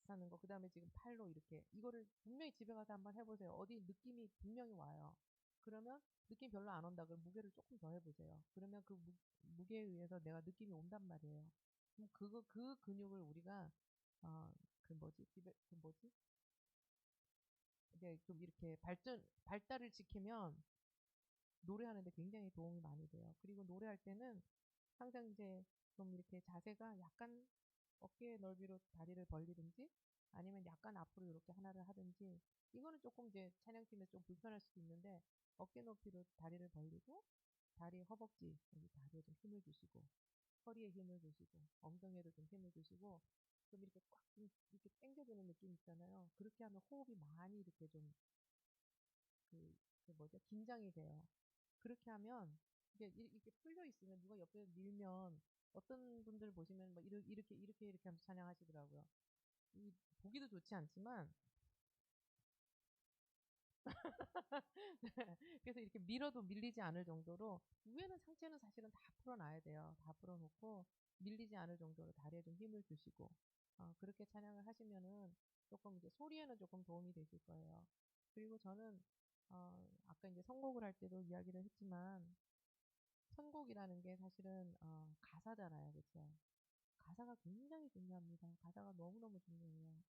하는 거, 그 다음에 지금 팔로 이렇게 이거를 분명히 집에 가서 한번 해보세요. 어디 느낌이 분명히 와요. 그러면 느낌 별로 안 온다. 그럼 무게를 조금 더 해보세요. 그러면 그 무게에 의해서 내가 느낌이 온단 말이에요. 그럼 그 근육을 우리가 그 뭐지? 그 뭐지? 이제 좀 이렇게 발달을 시키면 노래하는데 굉장히 도움이 많이 돼요. 그리고 노래할 때는 항상 이제 좀 이렇게 자세가 약간 어깨 넓이로 다리를 벌리든지 아니면 약간 앞으로 이렇게 하나를 하든지 이거는 조금 이제 찬양팀에서 좀 불편할 수도 있는데 어깨 높이로 다리를 벌리고 다리 허벅지 여기 다리에 좀 힘을 주시고 허리에 힘을 주시고 엉덩이에도 좀 힘을 주시고 좀 이렇게 꽉 좀 이렇게 당겨주는 느낌 있잖아요. 그렇게 하면 호흡이 많이 이렇게 좀 그 뭐죠? 긴장이 돼요. 그렇게 하면 이게 이렇게 풀려 있으면 누가 옆에 밀면 어떤 분들 보시면 뭐 이렇게 하면서 찬양하시더라고요. 이 보기도 좋지 않지만 그래서 이렇게 밀어도 밀리지 않을 정도로 위에는 상체는 사실은 다 풀어놔야 돼요. 다 풀어놓고 밀리지 않을 정도로 다리에 좀 힘을 주시고 그렇게 찬양을 하시면은 조금 이제 소리에는 조금 도움이 되실 거예요. 그리고 저는 아까 이제 선곡을 할 때도 이야기를 했지만 선곡이라는 게 사실은 가사잖아요, 그렇죠? 가사가 굉장히 중요합니다. 가사가 너무너무 중요해요.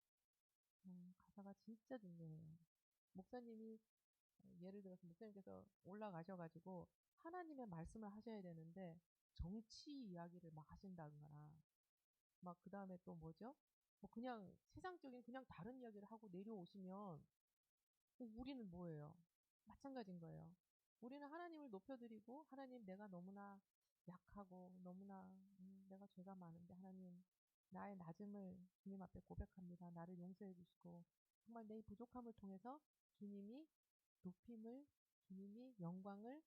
가사가 진짜 중요해요. 목사님이 예를 들어서 목사님께서 올라가셔가지고 하나님의 말씀을 하셔야 되는데 정치 이야기를 막 하신다거나 막 그 다음에 또 뭐죠? 뭐 그냥 세상적인 그냥 다른 이야기를 하고 내려오시면 우리는 뭐예요? 마찬가지인 거예요. 우리는 하나님을 높여드리고 하나님 내가 너무나 약하고 너무나 내가 죄가 많은데 하나님 나의 낮음을 주님 앞에 고백합니다. 나를 용서해 주시고 정말 내 부족함을 통해서 주님이 높임을 주님이 영광을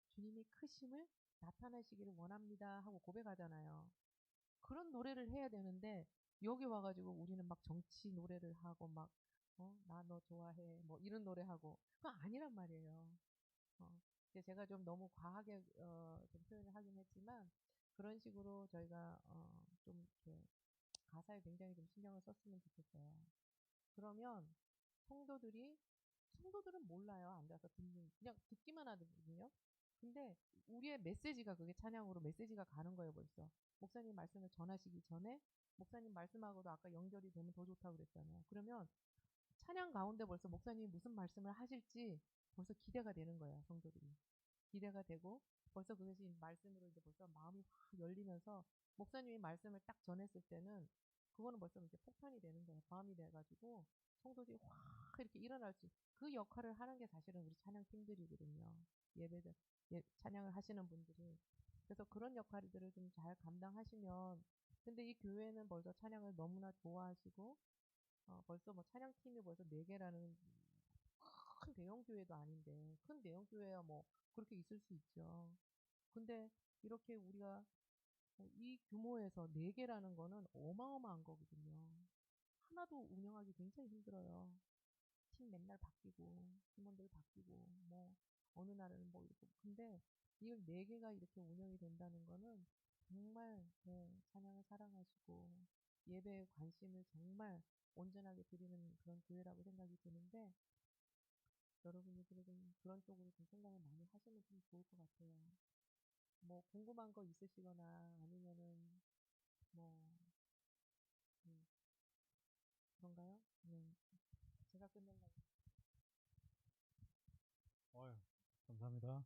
주님이 크심을 나타내시기를 원합니다 하고 고백하잖아요. 그런 노래를 해야 되는데 여기 와가지고 우리는 막 정치 노래를 하고 막 나 너 좋아해 뭐 이런 노래 하고 그거 아니란 말이에요. 이제 제가 좀 너무 과하게 좀 표현을 하긴 했지만 그런 식으로 저희가 좀 이렇게 가사에 굉장히 좀 신경을 썼으면 좋겠어요. 그러면 성도들이 성도들은 몰라요. 앉아서 듣는 그냥 듣기만 하거든요. 근데 우리의 메시지가 그게 찬양으로 메시지가 가는 거예요, 벌써. 목사님 말씀을 전하시기 전에 목사님 말씀하고도 아까 연결이 되면 더 좋다고 그랬잖아요. 그러면 찬양 가운데 벌써 목사님이 무슨 말씀을 하실지 벌써 기대가 되는 거예요, 성도들이. 기대가 되고 벌써 그것이 말씀으로 이제 벌써 마음이 확 열리면서 목사님이 말씀을 딱 전했을 때는 그거는 벌써 이제 폭탄이 되는 거예요. 마음이 돼가지고 성도들이 확 이렇게 일어날 수, 그 역할을 하는 게 사실은 우리 찬양팀들이거든요. 예배들, 찬양을 하시는 분들이. 그래서 그런 역할들을 좀 잘 감당하시면, 근데 이 교회는 벌써 찬양을 너무나 좋아하시고, 벌써 뭐 찬양팀이 벌써 4개라는 큰 대형 교회도 아닌데, 큰 대형 교회야 뭐 그렇게 있을 수 있죠. 근데 이렇게 우리가 이 규모에서 4개라는 거는 어마어마한 거거든요. 하나도 운영하기 굉장히 힘들어요. 팀 맨날 바뀌고, 팀원들 바뀌고, 뭐, 어느 날은 뭐 이렇게. 근데 이걸 4개가 이렇게 운영이 된다는 거는 정말 찬양을 사랑하시고, 예배에 관심을 정말 온전하게 드리는 그런 교회라고 생각이 드는데, 여러분들이 좀 그런 쪽으로 좀 생각을 많이 하시면 좀 좋을 것 같아요. 뭐 궁금한 거 있으시거나 아니면은 뭐 음, 그런가요? 네, 제가 끝낼라고. 어휴, 감사합니다.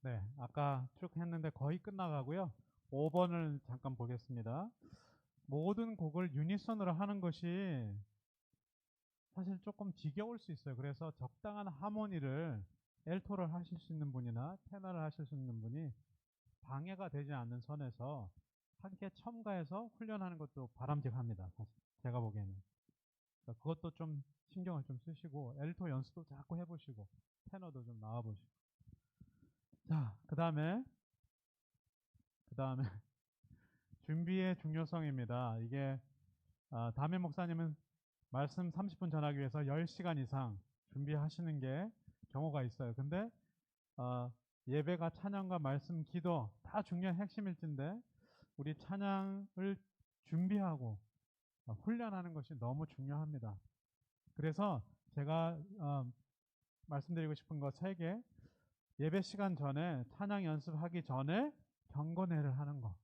네, 아까 쭉 했는데 거의 끝나가고요. 5번을 잠깐 보겠습니다. 모든 곡을 유니선으로 하는 것이 사실 조금 지겨울 수 있어요. 그래서 적당한 하모니를 엘토를 하실 수 있는 분이나 테너를 하실 수 있는 분이 방해가 되지 않는 선에서 함께 첨가해서 훈련하는 것도 바람직합니다. 사실 제가 보기에는. 그러니까 그것도 좀 신경을 좀 쓰시고 엘토 연습도 자꾸 해보시고 테너도 좀 나와보시고. 자, 그 다음에 준비의 중요성입니다. 이게 담임 목사님은 말씀 30분 전하기 위해서 10시간 이상 준비하시는 게 경우가 있어요. 근데 예배가 찬양과 말씀, 기도 다 중요한 핵심일진데 우리 찬양을 준비하고 훈련하는 것이 너무 중요합니다. 그래서 제가 말씀드리고 싶은 거 3개. 예배 시간 전에 찬양 연습하기 전에 경건회를 하는 거.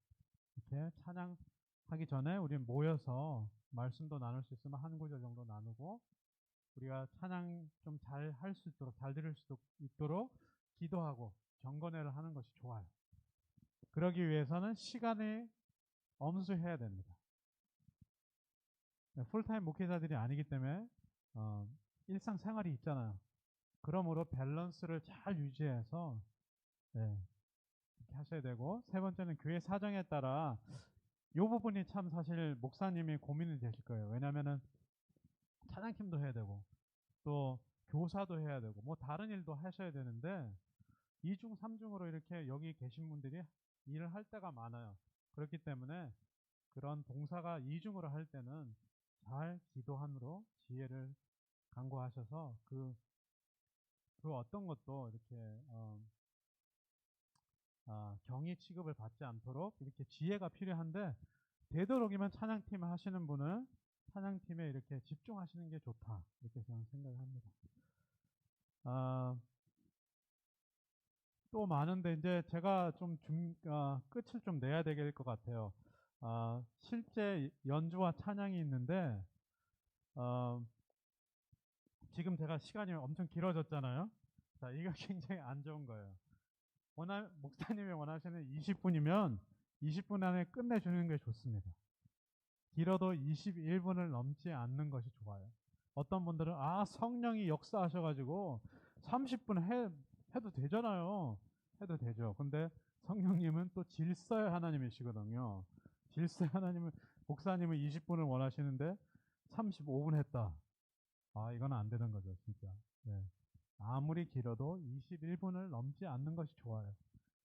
이렇게 찬양하기 전에 우리 모여서 말씀도 나눌 수 있으면 한 구절 정도 나누고 우리가 찬양 좀 잘 할 수 있도록 잘 들을 수 있도록 기도하고 경건회를 하는 것이 좋아요. 그러기 위해서는 시간이 엄수해야 됩니다. 풀타임 목회자들이 아니기 때문에 일상생활이 있잖아요. 그러므로 밸런스를 잘 유지해서 네, 이렇게 하셔야 되고, 세 번째는 교회 사정에 따라 이 부분이 참 사실 목사님이 고민이 되실 거예요. 왜냐면은 찬양팀도 해야 되고 또 교사도 해야 되고 뭐 다른 일도 하셔야 되는데 2중 3중으로 이렇게 여기 계신 분들이 일을 할 때가 많아요. 그렇기 때문에 그런 봉사가 2중으로 할 때는 잘 기도함으로 지혜를 강구하셔서 그 어떤 것도 이렇게 경의 취급을 받지 않도록 이렇게 지혜가 필요한데 되도록이면 찬양팀 하시는 분은 찬양팀에 이렇게 집중하시는 게 좋다 이렇게 저는 생각을 합니다. 또 많은데 이제 제가 좀 끝을 좀 내야 될 것 같아요. 실제 연주와 찬양이 있는데 지금 제가 시간이 엄청 길어졌잖아요. 자, 이거 굉장히 안 좋은 거예요. 목사님이 원하시는 20분이면 20분 안에 끝내주는 게 좋습니다. 길어도 21분을 넘지 않는 것이 좋아요. 어떤 분들은 성령이 역사하셔가지고 30분 해도 되잖아요. 해도 되죠. 근데 성령님은 또 질서의 하나님이시거든요. 질서의 하나님은 목사님은 20분을 원하시는데 35분 했다. 이건 안 되는 거죠, 진짜. 네. 아무리 길어도 21분을 넘지 않는 것이 좋아요.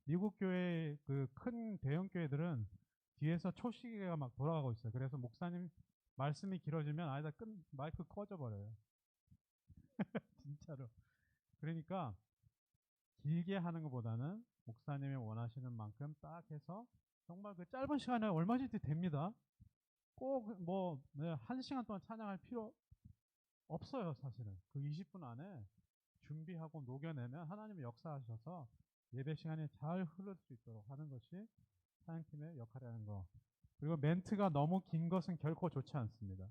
미국 교회 그 큰 대형 교회들은 뒤에서 초시계가 막 돌아가고 있어요. 그래서 목사님 말씀이 길어지면 아니다 마이크 꺼져버려요. 진짜로. 그러니까 길게 하는 것보다는 목사님이 원하시는 만큼 딱 해서 정말 그 짧은 시간에 얼마든지 됩니다. 꼭 뭐 1시간 동안 찬양할 필요 없어요, 사실은. 그 20분 안에 준비하고 녹여내면 하나님이 역사하셔서 예배 시간이 잘 흐를 수 있도록 하는 것이 찬양팀의 역할이라는 거. 그리고 멘트가 너무 긴 것은 결코 좋지 않습니다.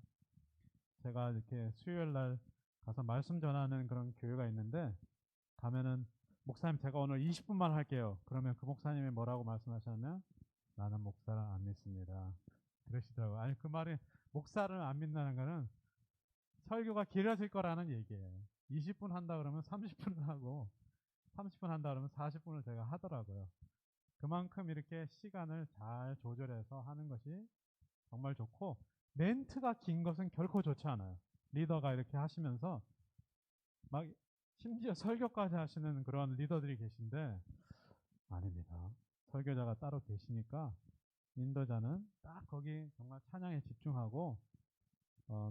제가 이렇게 수요일 날 가서 말씀 전하는 그런 교회가 있는데 가면은 목사님 제가 오늘 20분만 할게요. 그러면 그 목사님이 뭐라고 말씀하셨냐면 나는 목사를 안 믿습니다. 그러시더라고요. 아니 그 말이 목사를 안 믿는다는 거는 설교가 길어질 거라는 얘기예요. 20분 한다 그러면 30분을 하고 30분 한다 그러면 40분을 제가 하더라고요. 그만큼 이렇게 시간을 잘 조절해서 하는 것이 정말 좋고 멘트가 긴 것은 결코 좋지 않아요. 리더가 이렇게 하시면서 막 심지어 설교까지 하시는 그런 리더들이 계신데 아닙니다. 설교자가 따로 계시니까 인도자는 딱 거기 정말 찬양에 집중하고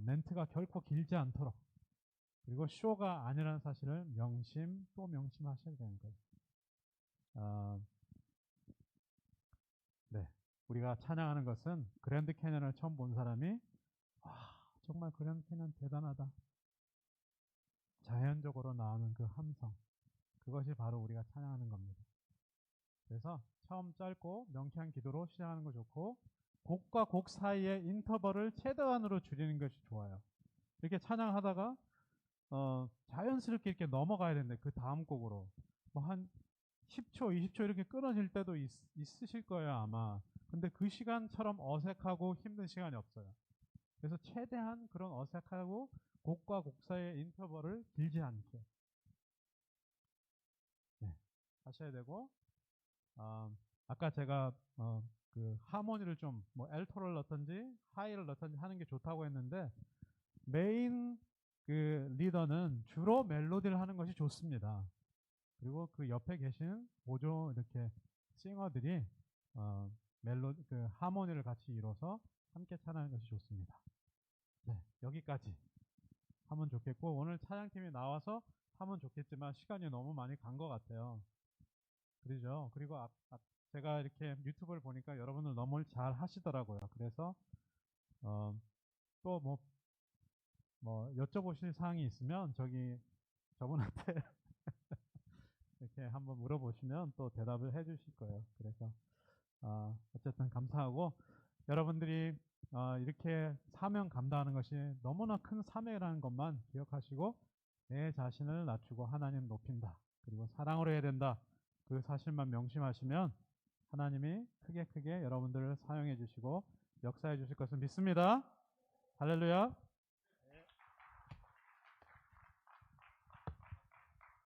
멘트가 결코 길지 않도록 그리고 쇼가 아니라는 사실을 명심 또 명심하셔야 되는 거예요. 네, 우리가 찬양하는 것은 그랜드 캐년을 처음 본 사람이 정말 그랜드 캐년 대단하다. 자연적으로 나오는 그 함성 그것이 바로 우리가 찬양하는 겁니다. 그래서 처음 짧고 명쾌한 기도로 시작하는 거 좋고 곡과 곡 사이의 인터벌을 최대한으로 줄이는 것이 좋아요. 이렇게 찬양하다가 자연스럽게 이렇게 넘어가야 되는데 그 다음 곡으로 뭐 한 10초, 20초 이렇게 끊어질 때도 있으실 거예요 아마. 근데 그 시간처럼 어색하고 힘든 시간이 없어요. 그래서 최대한 그런 어색하고 곡과 곡 사이의 인터벌을 길지 않게 하셔야 되고 아까 제가 그 하모니를 좀 뭐 엘토를 넣든지 하이를 넣든지 하는 게 좋다고 했는데 메인 그 리더는 주로 멜로디를 하는 것이 좋습니다. 그리고 그 옆에 계신 보조 이렇게 싱어들이 그 하모니를 같이 이뤄서 함께 찬양하는 것이 좋습니다. 네, 여기까지 하면 좋겠고 오늘 찬양팀이 나와서 하면 좋겠지만 시간이 너무 많이 간 것 같아요. 그러죠. 그리고 제가 이렇게 유튜브를 보니까 여러분들 너무 잘 하시더라고요. 그래서 또 뭐 여쭤보실 사항이 있으면 저분한테 이렇게 한번 물어보시면 또 대답을 해주실 거예요. 그래서 어쨌든 감사하고 여러분들이 이렇게 사명 감당하는 것이 너무나 큰 사명이라는 것만 기억하시고 내 자신을 낮추고 하나님 높인다. 그리고 사랑으로 해야 된다. 그 사실만 명심하시면 하나님이 크게 여러분들을 사용해 주시고 역사해 주실 것을 믿습니다. 할렐루야.